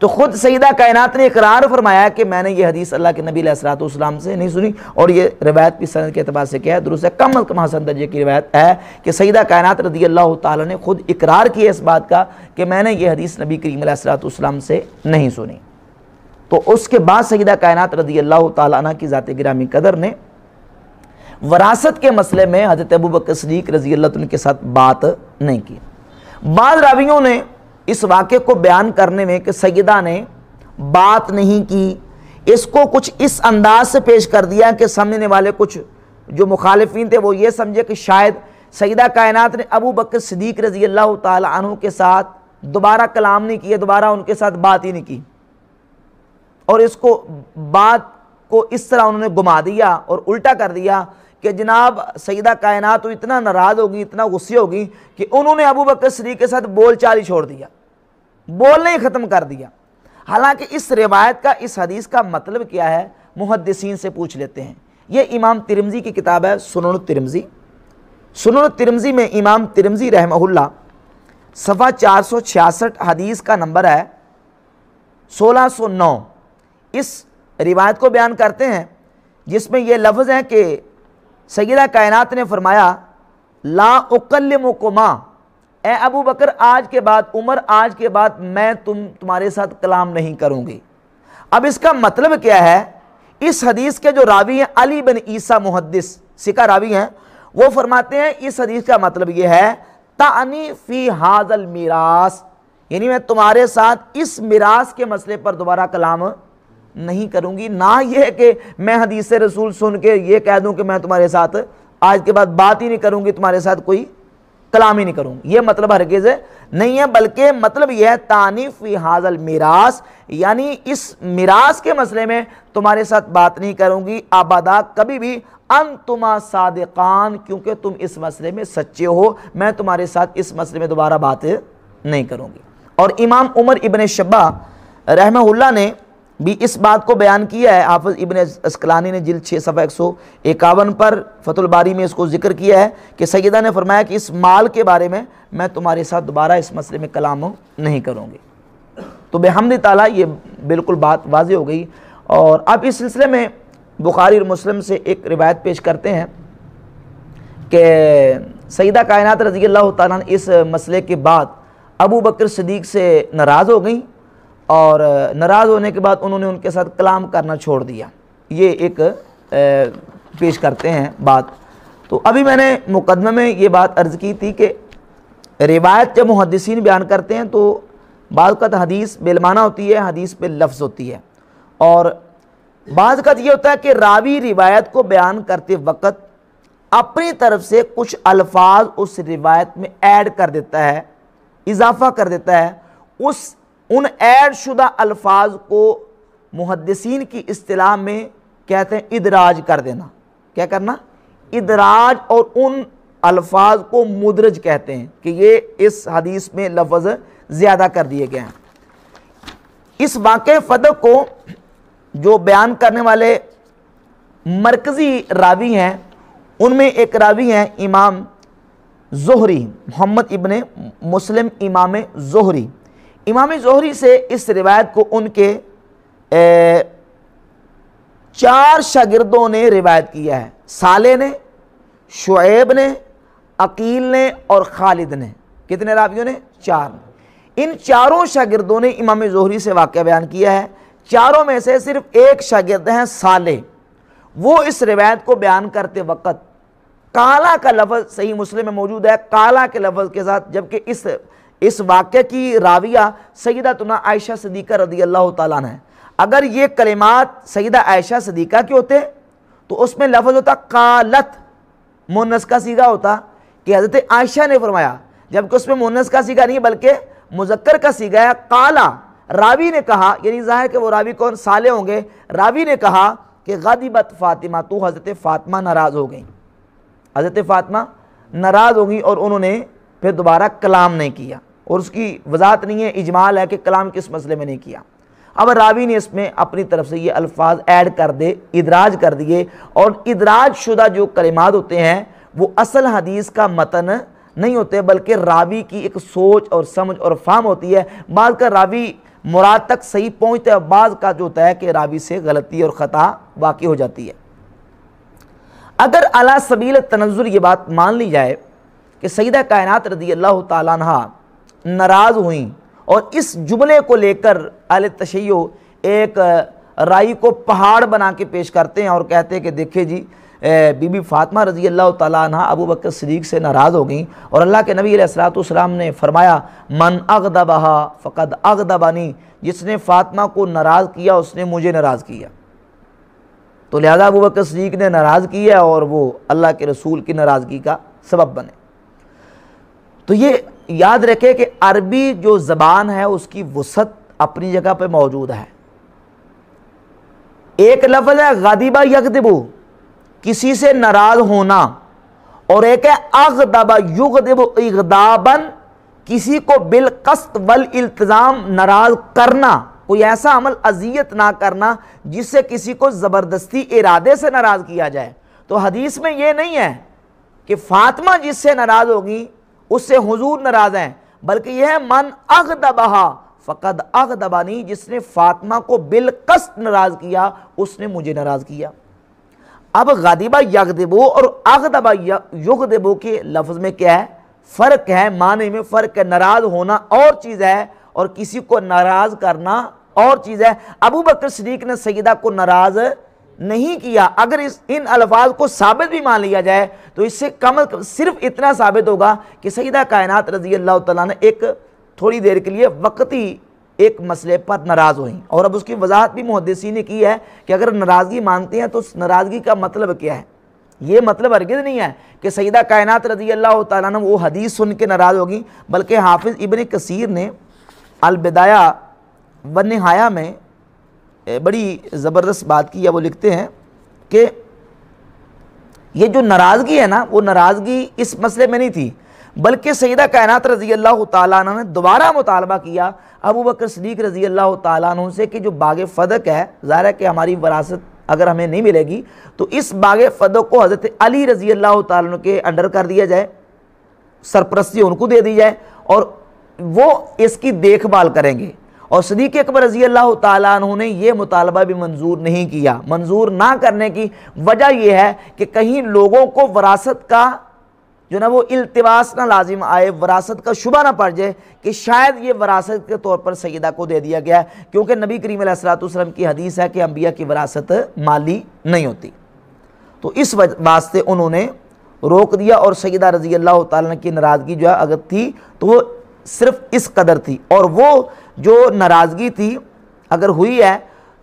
تو خود سیدہ کائنات نے اقرار فرمایا کہ میں نے یہ حدیث اللہ کے نبی علیہ الصلوۃ والسلام سے نہیں سنی، اور یہ روایت بھی سند کے اعتبار سے کیا ہے درست ہے، کم از کم حسن درجے کی روایت ہے کہ سیدہ کائنات رضی اللہ تعالیٰ نے خود اقرار کیا اس بات کا کہ میں نے یہ حدیث نبی کریم علیہ الصلوۃ والسلام سے نہیں سنی۔ تو اس کے بعد سیدہ کائنات رضی اللہ تعالیٰ عنہ کی ذات گرامی قدر نے وراثت کے مسئلے میں حضرت ابو بکر صدیق رضی اللہ عنہ کے ساتھ بات نہیں کی۔ بعض راویوں نے اس واقعے کو بیان کرنے میں کہ سیدہ نے بات نہیں کی، اس کو کچھ اس انداز سے پیش کر دیا کہ سمجھنے والے کچھ جو مخالفین تھے وہ یہ سمجھے کہ شاید سیدہ کائنات نے ابو بکر صدیق رضی اللہ تعالی عنہ کے ساتھ دوبارہ کلام نہیں کیا، دوبارہ ان کے ساتھ بات ہی نہیں کی، اور اس کو بات کو اس طرح انہوں نے گما دیا اور الٹا کر دیا کہ جناب سیدہ کائنات تو اتنا ناراض ہوگی، اتنا غصے ہوگی کہ انہوں نے ابو بکر صدیق کے ساتھ بول چال ہی چھوڑ دیا، بولنا ہی ختم کر دیا۔ حالانکہ اس روایت کا اس حدیث کا مطلب کیا ہے محدثین سے پوچھ لیتے ہیں۔ یہ امام ترمذی کی کتاب ہے سنن الترمذی، سنن الترمذی میں امام ترمذی رحمہ اللہ صفحہ 466 حدیث کا نمبر ہے 1609، اس روایت کو بیان کرتے ہیں جس میں یہ لفظ ہے کہ سیدہ کائنات نے فرمایا لا اکلمکما، اے ابو بکر آج کے بعد، عمر آج کے بعد میں تمہارے ساتھ کلام نہیں کروں گی۔ اب اس کا مطلب کیا ہے؟ اس حدیث کے جو راوی ہیں علی بن عیسیٰ محدث ثقہ راوی ہیں، وہ فرماتے ہیں اس حدیث کا مطلب یہ ہے تعنی فی ھذا المیراث، یعنی میں تمہارے ساتھ اس میراث کے مسئلے پر دوبارہ کلام نہیں کروں گی، نہ یہ کہ میں حدیث رسول سن کے یہ کہہ دوں کہ میں تمہارے ساتھ آج کے بعد بات ہی نہیں کروں گی، تمہارے ساتھ کوئی کلام ہی نہیں کروں گی، یہ مطلب ہرگز نہیں ہے، بلکہ مطلب یہ ہے تعنی فی ھذا المیراث، یعنی اس میراث کے مسئلے میں تمہارے ساتھ بات نہیں کروں گی ابدا کبھی بھی، انتما صادقان، کیونکہ تم اس مسئلے میں سچے ہو، میں تمہارے ساتھ اس مسئلے میں دوبارہ بات نہیں کروں گی۔ اور امام عمر ابن شبہ رحمہ اللہ نے بھی اس بات کو بیان کیا ہے، حافظ ابن اسقلانی نے جلد 6 صفحہ 151 پر فتح الباری میں اس کو ذکر کیا ہے کہ سیدہ نے فرمایا کہ اس مال کے بارے میں تمہارے ساتھ دوبارہ اس مسئلے میں کلام نہیں کروں گی۔ تو بحمد تعالیٰ یہ بالکل بات واضح ہو گئی۔ اور اب اس سلسلے میں بخاری اور مسلم سے ایک روایت پیش کرتے ہیں کہ سیدہ کائنات رضی اللہ تعالیٰ عنہ اس مسئلے کے بعد ابو بکر صدیق سے ناراض ہو گئیں، اور ناراض ہونے کے بعد انہوں نے ان کے ساتھ کلام کرنا چھوڑ دیا۔ یہ ایک پیش کرتے ہیں بات۔ تو ابھی میں نے مقدمے میں یہ بات عرض کی تھی کہ روایت جب محدثین بیان کرتے ہیں تو بعض اوقات حدیث بالمعنی ہوتی ہے، حدیث باللفظ ہوتی ہے، اور بعض اوقات یہ ہوتا ہے کہ راوی روایت کو بیان کرتے وقت اپنی طرف سے کچھ الفاظ اس روایت میں ایڈ کر دیتا ہے، اضافہ کر دیتا ہے۔ ان ایڈ شدہ الفاظ کو محدثین کی اصطلاح میں کہتے ہیں ادراج کر دینا۔ کیا کرنا؟ ادراج، اور ان الفاظ کو مدرج کہتے ہیں کہ یہ اس حدیث میں لفظ زیادہ کر دیے گئے ہیں۔ اس واقع فدق کو جو بیان کرنے والے مرکزی راوی ہیں، ان میں ایک راوی ہیں امام زہری، محمد ابن مسلم امام زہری۔ امام زہری سے اس روایت کو ان کے 4 شاگردوں نے روایت کیا ہے، صالح نے، شعیب نے، عقیل نے اور خالد نے۔ کتنے راویوں نے؟ 4۔ ان 4 شاگردوں نے امام زہری سے واقعہ بیان کیا ہے۔ 4 میں سے صرف ایک شاگرد ہیں صالح، وہ اس روایت کو بیان کرتے وقت کالا کا لفظ صحیح مسلم میں موجود ہے، کالا کے لفظ کے ساتھ، جبکہ اس واقعہ کی راویہ سیدتنا عائشہ صدیقہ رضی اللہ تعالیٰ عنہ ہے۔ اگر یہ کلمات سیدہ عائشہ صدیقہ کے ہوتے تو اس میں لفظ ہوتا قالت، مؤنث کا صیغہ ہوتا کہ حضرت عائشہ نے فرمایا، جبکہ اس میں مؤنث کا صیغہ نہیں بلکہ مذکر کا صیغہ ہے۔ قالا، راوی نے کہا، یعنی ظاہر کہ وہ راوی کون؟ صالح ہوں گے۔ راوی نے کہا کہ غضبت فاطمہ، تو حضرت فاطمہ ناراض ہو گئیں، حضرت فاطمہ ناراض ہو گئیں، اور انہوں نے پھر دوبارہ کلام نہیں کیا، اور اس کی وضاحت نہیں ہے، اجمال ہے کہ کلام کس مسئلے میں نہیں کیا۔ اب راوی نے اس میں اپنی طرف سے یہ الفاظ ایڈ کر دے، ادراج کر دیے، اور ادراج شدہ جو کلمات ہوتے ہیں وہ اصل حدیث کا متن نہیں ہوتے، بلکہ راوی کی ایک سوچ اور سمجھ اور فہم ہوتی ہے۔ بعض کا راوی مراد تک صحیح پہنچتا ہے، بعض کا جو ہوتا ہے کہ راوی سے غلطی اور خطا واقع ہو جاتی ہے۔ اگر علی سبیل تنزل یہ بات مان لی جائے کہ سیدہ کائنات رضی اللہ تعالیٰ عنہ ناراض ہوئیں، اور اس جملے کو لے کر اہل تشیع ایک رائی کو پہاڑ بنا کے پیش کرتے ہیں اور کہتے ہیں کہ دیکھیں جی بی بی فاطمہ رضی اللہ تعالیٰ عنہ ابو بکر صدیق سے ناراض ہو گئیں، اور اللہ کے نبی علیہ السلام نے فرمایا من اغضبہا فقد اغضبنی، جس نے فاطمہ کو ناراض کیا اس نے مجھے ناراض کیا۔ تو لہذا ابو بکر صدیق نے ناراض کیا اور وہ اللہ کے رسول کی ناراضگی کا سبب بنے۔ تو یہ یاد رکھے کہ عربی جو زبان ہے اس کی وسعت اپنی جگہ پہ موجود ہے۔ ایک لفظ ہے غضب یغضب، کسی سے ناراض ہونا، اور ایک ہے اغضب یغضب اغضابا، کسی کو بالقصد والالتزام ناراض کرنا، کوئی ایسا عمل اذیت نہ کرنا جس سے کسی کو زبردستی ارادے سے ناراض کیا جائے۔ تو حدیث میں یہ نہیں ہے کہ فاطمہ جس سے ناراض ہوگی اس سے حضور ناراض ہیں، بلکہ یہ ہے من اغضبہا فقد اغضبنی، جس نے فاطمہ کو بالقصد ناراض کیا اس نے مجھے ناراض کیا۔ اب غضب یغضب اور اغضب یغضب کے لفظ میں کیا ہے؟ فرق ہے، معنی میں فرق ہے۔ ناراض ہونا اور چیز ہے اور کسی کو ناراض کرنا اور چیز ہے۔ ابو بکر صدیق نے سیدہ کو ناراض نہیں کیا۔ اگر ان الفاظ کو ثابت بھی مان لیا جائے تو اس سے کم صرف اتنا ثابت ہوگا کہ سیدہ کائنات رضی اللہ تعالیٰ نے ایک تھوڑی دیر کے لیے وقتی ایک مسئلے پر ناراض ہوئیں، اور اب اس کی وضاحت بھی محدثین نے کی ہے کہ اگر ناراضگی مانتے ہیں تو اس ناراضگی کا مطلب کیا ہے۔ یہ مطلب ہرگز نہیں ہے کہ سیدہ کائنات رضی اللہ تعالیٰ نے وہ حدیث سن کے ناراض ہوگی، بلکہ حافظ ابن کثیر نے البدایہ والنہایہ میں بڑی زبردست بات کی ہے۔ وہ لکھتے ہیں کہ یہ جو ناراضگی ہے نا، وہ ناراضگی اس مسئلے میں نہیں تھی، بلکہ سیدہ کائنات رضی اللہ تعالیٰ عنہ نے دوبارہ مطالبہ کیا ابو بکر صدیق رضی اللہ تعالیٰ عنہ سے کہ جو باغ فدق ہے، ظاہر ہے کہ ہماری وراثت اگر ہمیں نہیں ملے گی تو اس باغ فدق کو حضرت علی رضی اللہ تعالیٰ عنہ کے انڈر کر دیا جائے، سرپرستی ان کو دے دی جائے اور وہ اس کی دیکھ بھال کریں گے۔ اور صدیق اکبر رضی اللہ تعالیٰ عنہ نے یہ مطالبہ بھی منظور نہیں کیا۔ منظور نہ کرنے کی وجہ یہ ہے کہ کہیں لوگوں کو وراثت کا جو نا وہ التباس نہ لازم آئے، وراثت کا شبہ نہ پڑ جائے کہ شاید یہ وراثت کے طور پر سیدہ کو دے دیا گیا ہے، کیونکہ نبی کریم علیہ الصلوۃ والسلام کی حدیث ہے کہ انبیاء کی وراثت مالی نہیں ہوتی۔ تو اس واسطے انہوں نے روک دیا، اور سیدہ رضی اللہ تعالیٰ کی ناراضگی جو ہے اگر تھی تو وہ صرف اس قدر تھی، اور وہ جو ناراضگی تھی اگر ہوئی ہے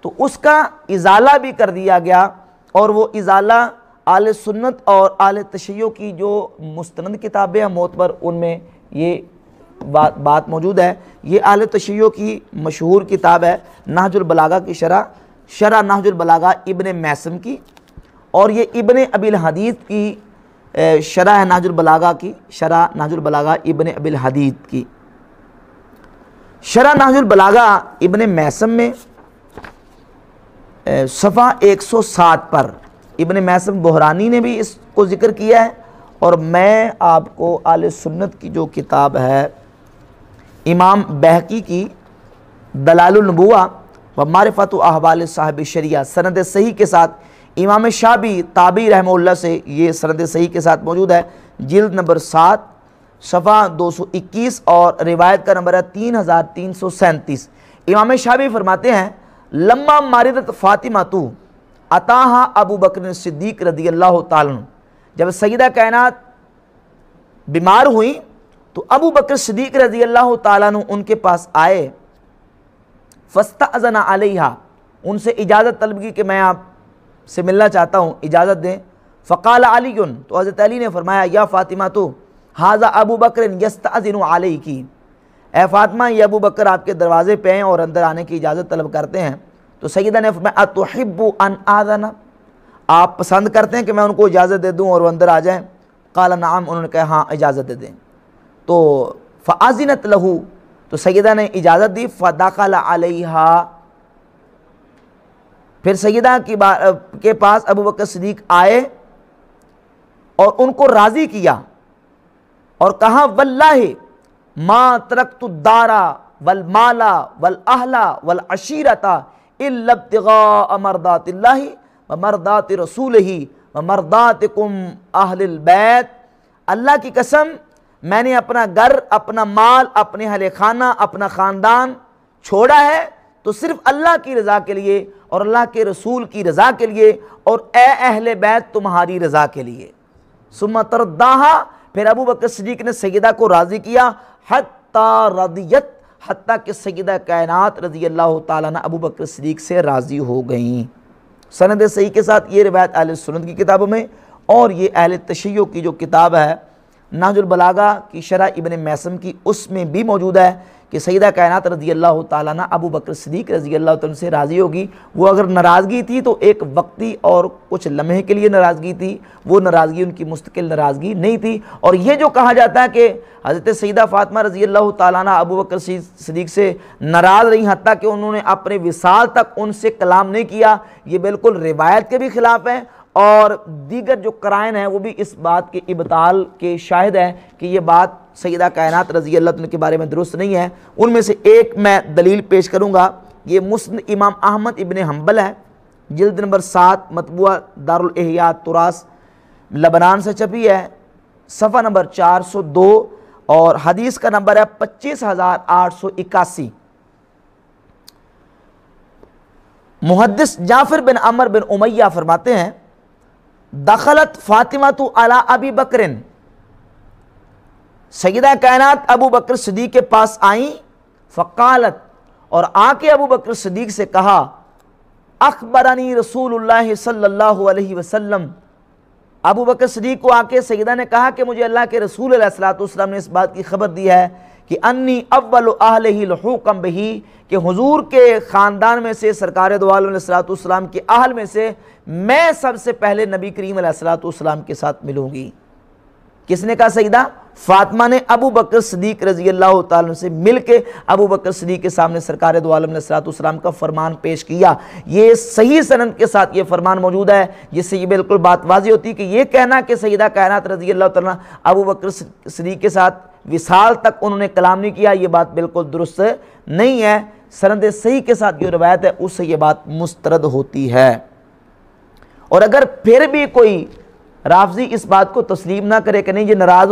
تو اس کا ازالہ بھی کر دیا گیا، اور وہ ازالہ اہل سنت اور اہل تشیع کی جو مستند کتابیں ہیں معتبر، ان میں یہ بات موجود ہے۔ یہ اہل تشیع کی مشہور کتاب ہے نہج البلاغہ کی شرح نہج البلاغہ ابن میثم کی، اور یہ ابن ابی الحدید کی شرح ہے نہج البلاغہ کی، شرح نہج البلاغہ ابن ابی الحدید کی۔ شرح نہج البلاغہ ابن میثم میں صفحہ 107 پر ابن میثم بحرانی نے بھی اس کو ذکر کیا ہے، اور میں آپ کو اہل سنت کی جو کتاب ہے امام بہقی کی دلائل النبوہ و معرفت و احوال صاحب شریعہ سند صحیح کے ساتھ، امام شعبی تابعی رحمہ اللہ سے یہ سند صحیح کے ساتھ موجود ہے، جلد نمبر 7 صفحہ 221 اور روایت کا نمبر ہے 3337۔ امام شعبی فرماتے ہیں لما ماردت فاطمہ تو عطاہا ابو بکر صدیق رضی اللہ تعالیٰ، جب سیدہ کائنات بیمار ہوئیں تو ابو بکر صدیق رضی اللہ تعالیٰ ان کے پاس آئے، فاستأذن علیہا، ان سے اجازت طلب کی کہ میں آپ سے ملنا چاہتا ہوں، اجازت دیں۔ فقال علی، تو حضرت علی نے فرمایا یا فاطمہ تو ھذا ابو بکر یستأذن علیک، اے فاطمہ یہ ابو بکر آپ کے دروازے پہ ہیں اور اندر آنے کی اجازت طلب کرتے ہیں۔ تو سیدہ نے فرمایا اتحب ان آذن، آپ پسند کرتے ہیں کہ میں ان کو اجازت دے دوں اور وہ اندر آ جائیں؟ قال نعم، انہوں نے کہا ہاں اجازت دے دیں۔ تو فاذنت لہ، تو سیدہ نے اجازت دی، فدخل علیہا، پھر سیدہ کے پاس ابو بکر صدیق آئے اور ان کو راضی کیا اور کہا واللہ ما ترکت الدار والمال والاہل والعشیرۃ الا ابتغاء مرضات اللہ ومرضات رسولہ ومرضاتکم اہل البیت، اللہ کی قسم میں نے اپنا گھر، اپنا مال، اپنے اہل خانہ، اپنا خاندان چھوڑا ہے تو صرف اللہ کی رضا کے لیے اور اللہ کے رسول کی رضا کے لیے، اور اے اہل بیت تمہاری رضا کے لیے۔ ثم ترداہا، پھر ابو بکر صدیق نے سیدہ کو راضی کیا، حتی رضیت، حتیٰ کہ سیدہ کائنات رضی اللہ تعالیٰ عنہ ابو بکر صدیق سے راضی ہو گئیں۔ سند صحیح کے ساتھ یہ روایت اہل سنت کی کتابوں میں، اور یہ اہل تشیع کی جو کتاب ہے نہج البلاغہ کی شرح ابن میثم کی، اس میں بھی موجود ہے کہ سیدہ کائنات رضی اللہ تعالیٰ عنہ ابو بکر صدیق رضی اللہ تعالیٰ سے راضی ہوگی۔ وہ اگر ناراضگی تھی تو ایک وقتی اور کچھ لمحے کے لیے ناراضگی تھی، وہ ناراضگی ان کی مستقل ناراضگی نہیں تھی۔ اور یہ جو کہا جاتا ہے کہ حضرت سیدہ فاطمہ رضی اللہ تعالیٰ عنہ ابو بکر صدیق سے ناراض رہی حتیٰ کہ انہوں نے اپنے وصال تک ان سے کلام نہیں کیا، یہ بالکل روایت کے بھی خلاف ہے، اور دیگر جو قرائن ہیں وہ بھی اس بات کے ابطال کے شاہد ہیں کہ یہ بات سیدہ کائنات رضی اللہ عنہ کے بارے میں درست نہیں ہے۔ ان میں سے ایک میں دلیل پیش کروں گا، یہ مسند امام احمد ابن حنبل ہے، جلد نمبر 7 مطبوعہ دارالاحیاء تراث لبنان سے چھپی ہے، صفحہ نمبر 402 اور حدیث کا نمبر ہے 25881۔ محدث جعفر بن عمر بن امیہ فرماتے ہیں دخلت فاطمہ علی ابی بکر، سیدہ کائنات ابو بکر صدیق کے پاس آئیں، فقالت، اور آ کے ابو بکر صدیق سے کہا اخبرنی رسول اللہ صلی اللہ علیہ وسلم، ابو بکر صدیق کو آ کے سیدہ نے کہا کہ مجھے اللہ کے رسول علیہ السلام نے اس بات کی خبر دی ہے کہ انی اول اہلہ لحوقا بہی، کہ حضور کے خاندان میں سے، سرکار دو عالم علیہ السلام کے اہل میں سے میں سب سے پہلے نبی کریم علیہ السلام کے ساتھ ملوں گی۔ کس نے کہا؟ سیدہ فاطمہ نے ابو بکر صدیق رضی اللہ تعالیٰ سے مل کے ابو بکر صدیق کے سامنے سرکار دو عالم علیہ السلام کا فرمان پیش کیا۔ یہ صحیح سند کے ساتھ یہ فرمان موجود ہے، جس سے یہ بالکل بات واضح ہوتی ہے کہ یہ کہنا کہ سیدہ کائنات رضی اللہ تعالیٰ ابو بکر صدیق کے ساتھ وصال تک انہوں نے کلام نہیں کیا، یہ بات بالکل درست نہیں ہے۔ سند صحیح کے ساتھ جو روایت ہے اس سے یہ بات مسترد ہوتی ہے۔ اور اگر پھر بھی کوئی رافضی اس بات کو تسلیم نہ کرے کہ نہیں یہ ناراض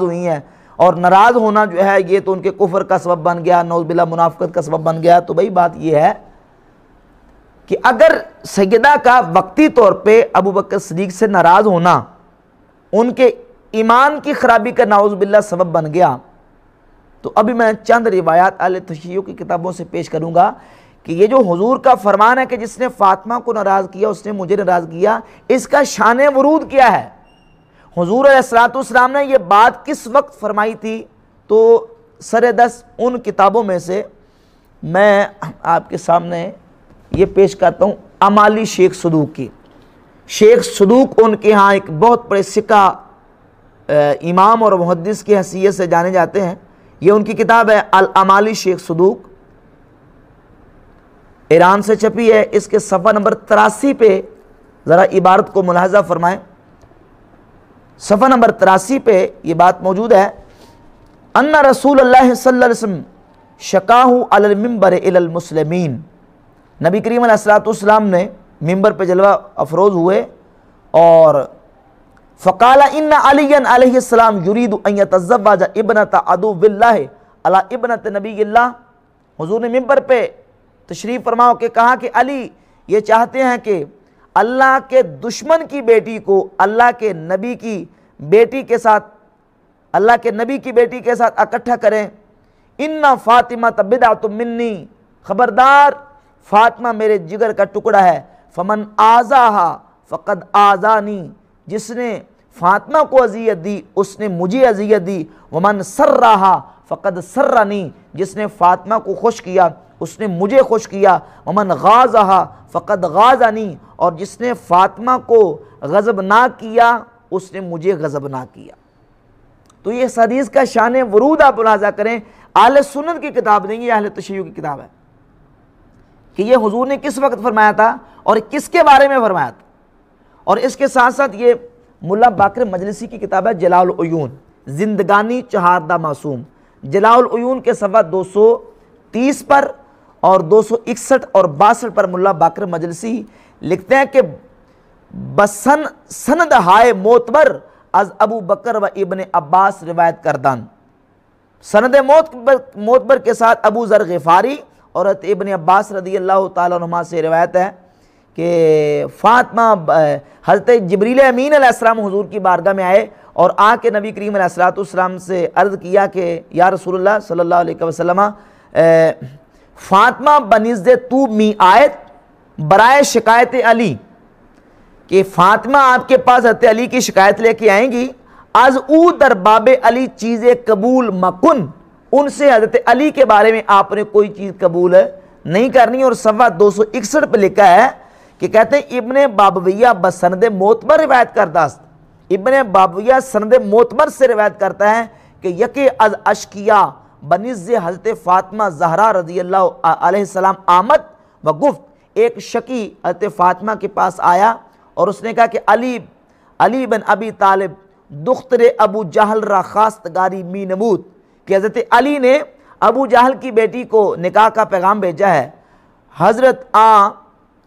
ہوئی ہیں اور ناراض ہونا جو ہے یہ تو ان کے کفر کا سبب بن گیا، نعوذ باللہ منافقت کا سبب بن گیا۔ تو بھئی بات یہ ہے کہ اگر سیدہ کا وقتی طور پہ ابو بکر صدیق سے ناراض ہونا ان کے ایمان کی خرابی کا نعوذ باللہ سبب بن گیا، تو ابھی میں چند روایات اہل تشیع کی کتابوں سے پیش کروں گا کہ یہ جو حضور کا فرمان ہے کہ جس نے فاطمہ کو ناراض کیا اس نے مجھے ناراض کیا، اس کا شان ورود کیا ہے، حضور علیہ السلام نے یہ بات کس وقت فرمائی تھی۔ تو سر دس ان کتابوں میں سے میں آپ کے سامنے یہ پیش کرتا ہوں امالی شیخ صدوق کی۔ شیخ صدوق ان کے ہاں ایک بہت بڑے سکہ امام اور محدث کی حیثیت سے جانے جاتے ہیں۔ یہ ان کی کتاب ہے الامالی شیخ صدوق، ایران سے چھپی ہے۔ اس کے صفحہ نمبر 83 پہ ذرا عبارت کو ملاحظہ فرمائیں۔ صفحہ نمبر 83 پہ یہ بات موجود ہے، ان رسول اللہ صلی اللہ علیہ وسلم شکاہ علی المنبر الی المسلمین، نبی کریم علیہ السلام نے ممبر پہ جلوہ افروز ہوئے اور فقال ان علی علیہ السلام یرید ان یتزوج ابنۃ عدو اللہ علی ابنۃ نبی اللہ، حضور نے ممبر پہ تشریف فرما کے کہا کہ علی یہ چاہتے ہیں کہ اللہ کے دشمن کی بیٹی کو اللہ کے نبی کی بیٹی کے ساتھ اکٹھا کریں۔ ان فاطمہ بدعۃ منی، خبردار فاطمہ میرے جگر کا ٹکڑا ہے، فمن آذاہا فقد آذانی، جس نے فاطمہ کو اذیت دی اس نے مجھے اذیت دی، ومن سرہا فقد سرنی، جس نے فاطمہ کو خوش کیا اس نے مجھے خوش کیا، ومن غاظہا فقد غاظنی، اور جس نے فاطمہ کو غضبناک کیا اس نے مجھے غضبناک کیا۔ تو یہ اس حدیث کا شان ورود آپ ملاحظہ کریں، اہل سنت کی کتاب نہیں، یہ اہل تشیع کی کتاب ہے کہ یہ حضور نے کس وقت فرمایا تھا اور کس کے بارے میں فرمایا تھا۔ اور اس کے ساتھ ساتھ یہ ملا باقر مجلسی کی کتاب ہے جلاء العیون، زندگانی چہاردہ معصوم، جلاء العیون کے صفحہ 230 پر اور 261 اور 62 پر ملا باقر مجلسی لکھتے ہیں کہ بسن سند ہائے معتبر از ابو بکر و ابن عباس روایت کردن، سند معتبر کے ساتھ ابو ذر غفاری اور ابن عباس رضی اللہ تعالیٰ عنہما سے روایت ہے کہ فاطمہ حضرت جبریل امین علیہ السلام حضور کی بارگاہ میں آئے اور آ کے نبی کریم علیہ السلام سے عرض کیا کہ یا رسول اللہ صلی اللہ علیہ وسلم، فاطمہ بنزد تو می آیت برائے شکایت علی، کہ فاطمہ آپ کے پاس حضرت علی کی شکایت لے کے آئیں گی، از او در باب علی چیزیں قبول مکن، ان سے حضرت علی کے بارے میں آپ نے کوئی چیز قبول نہیں کرنی۔ اور صفحہ 261 پہ لکھا ہے کہ کہتے ہیں ابن بابویہ بسند معتبر روایت کرتا است، ابن بابویہ سند معتبر سے روایت کرتا ہے کہ یکی از اشکیا بنزد حضرت فاطمہ زہرا رضی اللہ علیہ السلام آمد و گفت، ایک شکی حضرت فاطمہ کے پاس آیا اور اس نے کہا کہ علی بن ابی طالب دختر ابو جہل را خواستگاری می نمود، کہ حضرت علی نے ابو جہل کی بیٹی کو نکاح کا پیغام بھیجا ہے، حضرت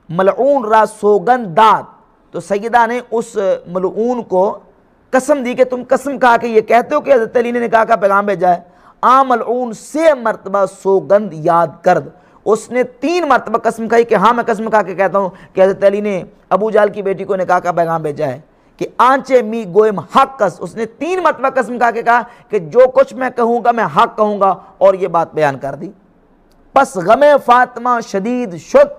ملعون را سوگند داد، تو سیدہ نے اس ملعون کو قسم دی کہ تم قسم کھا کے یہ کہتے ہو کہ حضرت علی نے نکاح کا پیغام بھیجا ہے۔ ملعون 6 مرتبہ سوگند یاد کرد، اس نے 3 مرتبہ قسم کھائی کہ ہاں میں قسم کھا کے کہتا ہوں کہ حضرت علی نے ابو جہل کی بیٹی کو نکاح کا پیغام بھیجا ہے، کہ آنچے می گوئم حق کس، اس نے 3 مرتبہ قسم کھا کے کہا کہ جو کچھ میں کہوں گا میں حق کہوں گا، اور یہ بات بیان کر دی۔ پس غم فاطمہ شدید شد،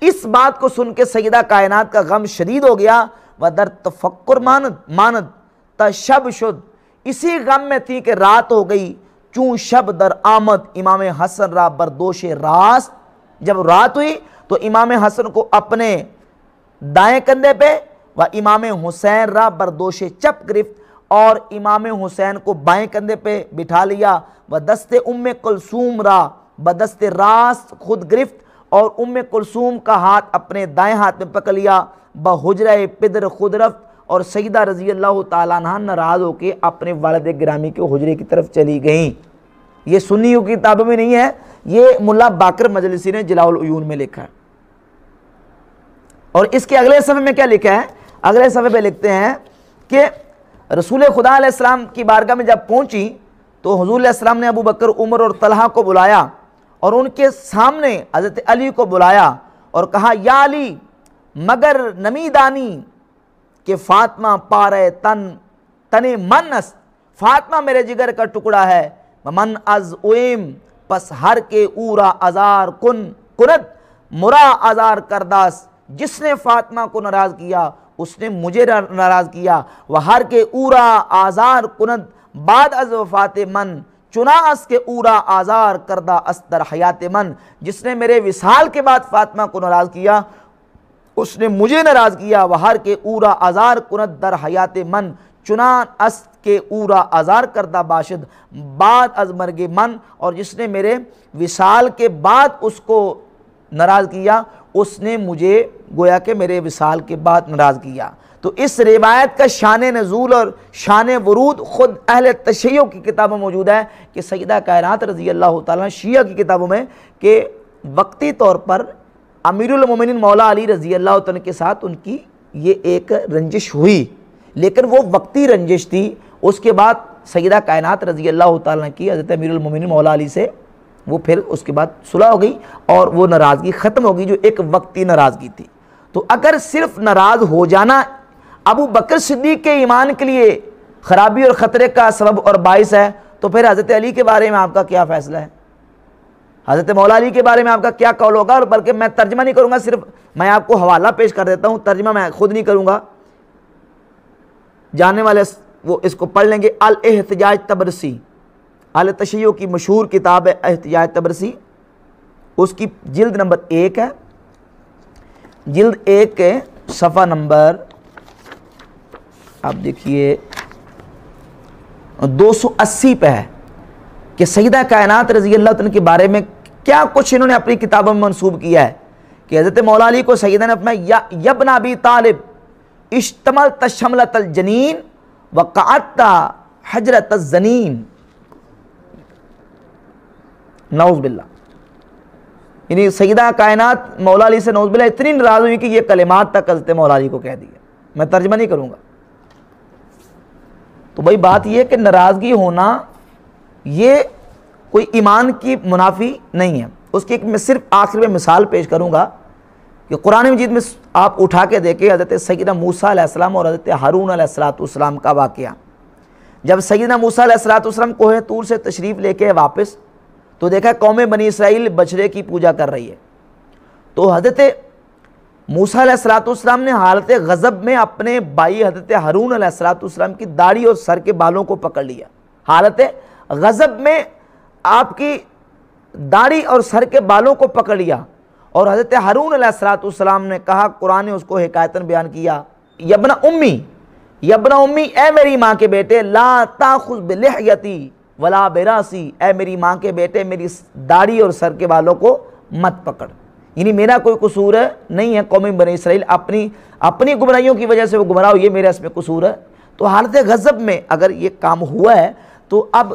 اس بات کو سن کے سیدہ کائنات کا غم شدید ہو گیا، و در تفکر ماند تا شب شد، اسی غم میں تھی کہ رات ہو گئی، چون شب در آمد امام حسن را بردوش راست، جب رات ہوئی تو امام حسن کو اپنے دائیں کندھے پہ و امام حسین را بردوش چپ گرفت، اور امام حسین کو بائیں کندھے پہ بٹھا لیا، و دست ام کلثوم را بدست راست خود گرفت، اور ام کلثوم کا ہاتھ اپنے دائیں ہاتھ میں پکڑ لیا، بحجرہ پدر خود رفت، اور سیدہ رضی اللہ تعالیٰ عنہ ناراض ہو کے اپنے والد گرامی کے حجرے کی طرف چلی گئیں۔ یہ سنیوں کی کتابوں میں نہیں ہے، یہ ملا باقر مجلسی نے جلاء العیون میں لکھا ہے۔ اور اس کے اگلے صفحے میں کیا لکھا ہے؟ اگلے صفحے پہ لکھتے ہیں کہ رسول خدا علیہ السلام کی بارگاہ میں جب پہنچی تو حضور علیہ السلام نے ابو بکر، عمر اور طلحہ کو بلایا اور ان کے سامنے حضرت علی کو بلایا اور کہا یا علی مگر نمی دانی کہ فاطمہ پارے تن من است، فاطمہ میرے جگر کا ٹکڑا ہے، من از اویم پس ہر کے اورا ازار کند مرا ازار کرداس، جس نے فاطمہ کو ناراض کیا اس نے مجھے ناراض کیا، وہ ہر کے اورا آزار کند بعد از وفات من چنا اس کے اورا آزار کردہ استر حیات من، جس نے میرے وصال کے بعد فاطمہ کو ناراض کیا اس نے مجھے ناراض کیا، وہ ہر کے اورا آزار کند در حیات من چنا اس کے اورا آزار کردہ باشد بعد از مرگ من، اور جس نے میرے وصال کے بعد اس کو ناراض کیا اس نے مجھے گویا کہ میرے وصال کے بعد ناراض کیا۔ تو اس روایت کا شان نزول اور شان ورود خود اہل تشیع کی کتابوں میں موجود ہے کہ سیدہ کائنات رضی اللہ تعالیٰ شیعہ کی کتابوں میں کہ وقتی طور پر امیر المومنین مولا علی رضی اللہ تعالیٰ کے ساتھ ان کی یہ ایک رنجش ہوئی، لیکن وہ وقتی رنجش تھی، اس کے بعد سیدہ کائنات رضی اللہ تعالیٰ کی حضرت امیر المومنین مولا علی سے وہ پھر اس کے بعد صلح ہو گئی اور وہ ناراضگی ختم ہو گئی جو ایک وقتی ناراضگی تھی۔ تو اگر صرف ناراض ہو جانا ابو بکر صدیق کے ایمان کے لیے خرابی اور خطرے کا سبب اور باعث ہے تو پھر حضرت علی کے بارے میں آپ کا کیا فیصلہ ہے؟ حضرت مولا علی کے بارے میں آپ کا کیا قول ہوگا؟ اور بلکہ میں ترجمہ نہیں کروں گا، صرف میں آپ کو حوالہ پیش کر دیتا ہوں، ترجمہ میں خود نہیں کروں گا، جاننے والے وہ اس کو پڑھ لیں گے۔ الاحتجاج تبرسی، اہل تشیع کی مشہور کتاب ہے احتجاج تبرسی، اس کی جلد نمبر 1 ہے، جلد 1 کے صفحہ نمبر آپ دیکھیے 280 پہ ہے کہ سیدہ کائنات رضی اللہ عنہ کے بارے میں کیا کچھ انہوں نے اپنی کتابوں میں منسوب کیا ہے کہ حضرت مولا علی کو سیدہ نے فرمایا یا ابن ابی طالب اشتملت شملت الجنین وقعدت حجرت الزنین، نعوذ باللہ، یعنی سیدہ کائنات مولا علی سے نعوذ باللہ اتنی ناراض ہوئی کہ یہ کلمات تک حضرت مولا علی کو کہہ دیا۔ میں ترجمہ نہیں کروں گا۔ تو بھائی بات یہ ہے کہ ناراضگی ہونا یہ کوئی ایمان کی منافی نہیں ہے۔ اس کی ایک میں صرف آخر میں مثال پیش کروں گا کہ قرآن مجید میں آپ اٹھا کے دیکھیں حضرت سیدنا موسیٰ علیہ السلام اور حضرت ہارون علیہ السلام کا واقعہ۔ جب سیدنا موسیٰ علیہ السلام کوہ طور سے تشریف لے کے واپس تو دیکھا قوم بنی اسرائیل بچڑے کی پوجا کر رہی ہے، تو حضرت موسیٰ علیہ السلام نے حالت غضب میں اپنے بھائی حضرت ہارون علیہ السلام کی داڑھی اور سر کے بالوں کو پکڑ لیا۔ حالت غضب میں آپ کی داڑھی اور سر کے بالوں کو پکڑ لیا اور حضرت ہارون علیہ السلام نے کہا، قرآن نے اس کو حکایتاً بیان کیا، یبن امی، اے میری ماں کے بیٹے، لا تاخذ بلحیتی ولا براسی، اے میری ماں کے بیٹے میری داڑھی اور سر کے بالوں کو مت پکڑ، یعنی میرا کوئی قصور نہیں ہے، قوم بنی اسرائیل اپنی گمراہیوں کی وجہ سے وہ گمراہ ہوئی ہے، میرا اس میں قصور ہے۔ تو حالت غضب میں اگر یہ کام ہوا ہے تو اب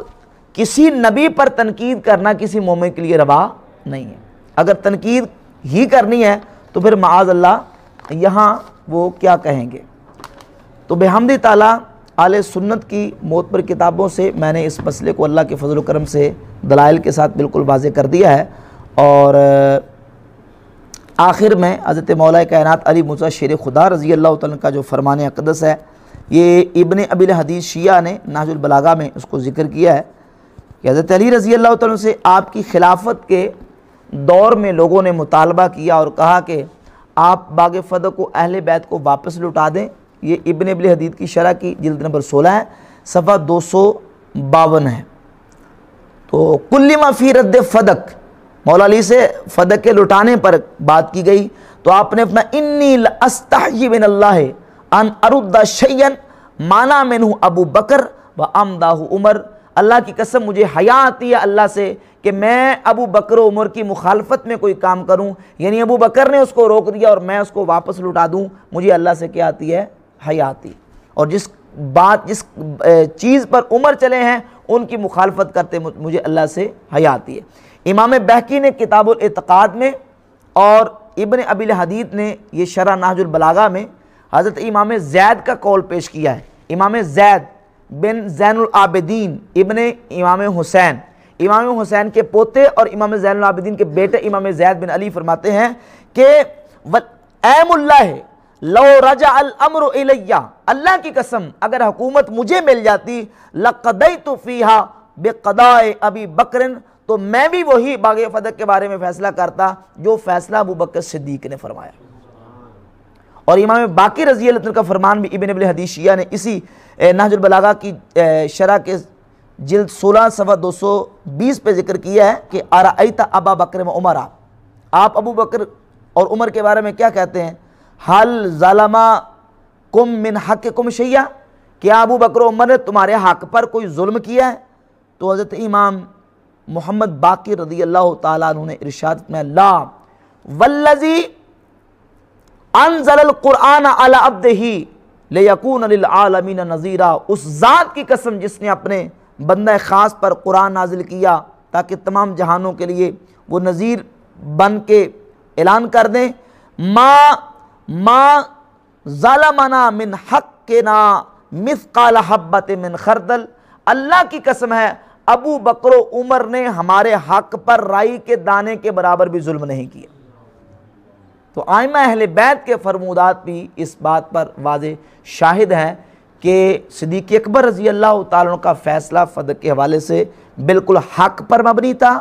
کسی نبی پر تنقید کرنا کسی مومن کے لیے روا نہیں ہے۔ اگر تنقید ہی کرنی ہے تو پھر معاذ اللہ یہاں وہ کیا کہیں گے۔ تو بحمد تعالیٰ اہل سنت کی معتبر کتابوں سے میں نے اس مسئلے کو اللہ کے فضل و کرم سے دلائل کے ساتھ بالکل واضح کر دیا ہے، اور آخر میں حضرت مولا کائنات علی موسیٰ شیر خدا رضی اللہ تعالیٰ کا جو فرمان اقدس ہے، یہ ابن ابی الحدیث شیعہ نے نہج البلاغہ میں اس کو ذکر کیا ہے کہ حضرت علی رضی اللہ تعالیٰ سے آپ کی خلافت کے دور میں لوگوں نے مطالبہ کیا اور کہا کہ آپ باغ فدق کو اہل بیت کو واپس لوٹا دیں۔ یہ ابن ابی الحدیث کی شرح کی جلد نمبر 16 ہے، صفحہ 252 ہے۔ تو کلما فی رد فدق، مولا علی سے فدق کے لٹانے پر بات کی گئی تو آپ نے فرمایا انی لاستحیی من اللہ ان ارد شیئا مانا منہ ابو بکر و امداہ عمر، اللہ کی قسم مجھے حیا آتی ہے اللہ سے کہ میں ابو بکر و عمر کی مخالفت میں کوئی کام کروں، یعنی ابو بکر نے اس کو روک دیا اور میں اس کو واپس لٹا دوں، مجھے اللہ سے کیا آتی ہے؟ حیا آتی۔ اور جس چیز پر عمر چلے ہیں ان کی مخالفت کرتے مجھے اللہ سے حیا آتی ہے۔ امام بہقی نے کتاب الاعتقاد میں اور ابن ابی الحدیث نے یہ شرح نہج البلاغہ میں حضرت امام زید کا قول پیش کیا ہے۔ امام زید بن زین العابدین ابن امام حسین، امام حسین کے پوتے اور امام زین العابدین کے بیٹے امام زید بن علی فرماتے ہیں کہ ایم اللہ لو رجع الامر الیہ، اللہ کی قسم اگر حکومت مجھے مل جاتی لقضیت فیہا بقضاء ابی بکر، تو میں بھی وہی باغ فدق کے بارے میں فیصلہ کرتا جو فیصلہ ابو بکر صدیق نے فرمایا۔ اور امام باقر رضی اللہ عنہ کا فرمان بھی ابن ابن حدیث شیعہ نے اسی نہج البلاغہ کی شرح کے جلد 16 صفحہ 220 پہ ذکر کیا ہے کہ ارأیت ابا بکر و عمر، آپ ابو بکر اور عمر کے بارے میں کیا کہتے ہیں؟ حل ظلمکم من حقکم شیئا، کیا ابو بکر و عمر نے تمہارے حق پر کوئی ظلم کیا ہے؟ تو حضرت امام محمد باقر رضی اللہ تعالیٰ عنہ نے ارشاد میں لا والذی انزل القرآن علی عبدہ لیکون للعالمین نذیرا، اس ذات کی قسم جس نے اپنے بندہ خاص پر قرآن نازل کیا تاکہ تمام جہانوں کے لیے وہ نذیر بن کے اعلان کر دیں، ما ظلمنا من حقنا مثقال حبۃ من خردل، اللہ کی قسم ہے ابو بکر و عمر نے ہمارے حق پر رائی کے دانے کے برابر بھی ظلم نہیں کیا۔ تو ائمہ اہل بیت کے فرمودات بھی اس بات پر واضح شاہد ہیں کہ صدیق اکبر رضی اللہ تعالیٰ عنہ کا فیصلہ فدق کے حوالے سے بالکل حق پر مبنی تھا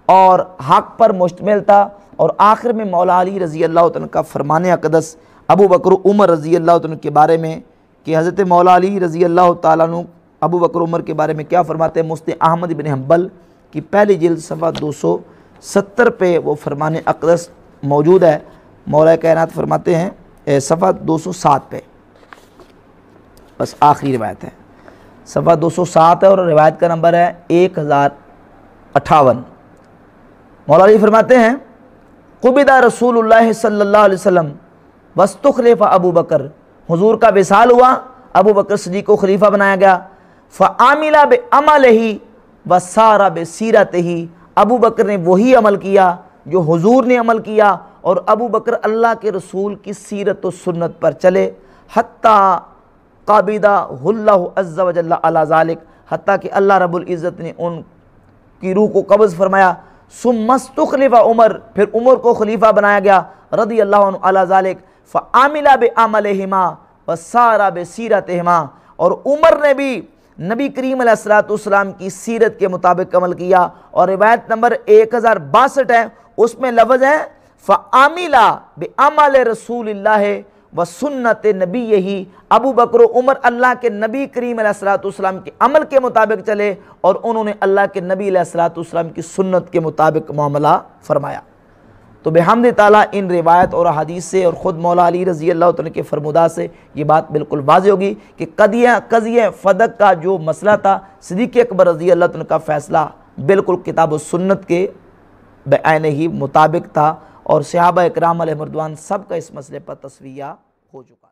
اور حق پر مشتمل تھا، اور آخر میں مولا علی رضی اللہ تعالیٰ عنہ کا فرمان اقدس ابو بکر و عمر رضی اللہ تعالیٰ عنہ کے بارے میں کہ حضرت مولا علی رضی اللہ تعالیٰ عنہ ابو بکر عمر کے بارے میں کیا فرماتے ہیں؟ مسند احمد بن حنبل کی پہلی جلد صفحہ 270 پہ وہ فرمان اقدس موجود ہے۔ مولا کائنات فرماتے ہیں صفحہ 207 پہ، بس آخری روایت ہے، صفحہ 207 ہے اور روایت کا نمبر ہے 1058۔ مولا علی فرماتے ہیں قبض رسول اللہ صلی اللہ علیہ وسلم واستخلف ابو بکر، حضور کا وصال ہوا، ابو بکر صدیق کو خلیفہ بنایا گیا، فعمل بعملہ وسار بسیرتہ، ابو بکر نے وہی عمل کیا جو حضور نے عمل کیا، اور ابو بکر اللہ کے رسول کی سیرت و سنت پر چلے، حتیٰ قابضہ اللہ عز و جل علی ذالک، حتیٰ کہ اللہ رب العزت نے ان کی روح کو قبض فرمایا، ثم استخلف عمر، پھر عمر کو خلیفہ بنایا گیا رضی اللہ عنہ علی ذالک، فعمل بعملہما وسار بسیرتہما، اور عمر نے بھی نبی کریم علیہ السلام کی سیرت کے مطابق عمل کیا۔ اور روایت نمبر 1062 ہے، اس میں لفظ ہے فعمل بعمل رسول اللہ وسنت نبیہ، ابو بکر و عمر اللہ کے نبی کریم علیہ السلام کے عمل کے مطابق چلے اور انہوں نے اللہ کے نبی علیہ السلام کی سنت کے مطابق معاملہ فرمایا۔ تو بحمد تعالیٰ ان روایت اور حدیث سے اور خود مولا علی رضی اللہ عنہ کے فرمودات سے یہ بات بالکل واضح ہوگی کہ قضیہ فدق کا جو مسئلہ تھا، صدیق اکبر رضی اللہ عنہ کا فیصلہ بالکل کتاب و سنت کے بعین ہی مطابق تھا، اور صحابہ اکرام علیہ مردوان سب کا اس مسئلے پر تصفیہ ہو چکا۔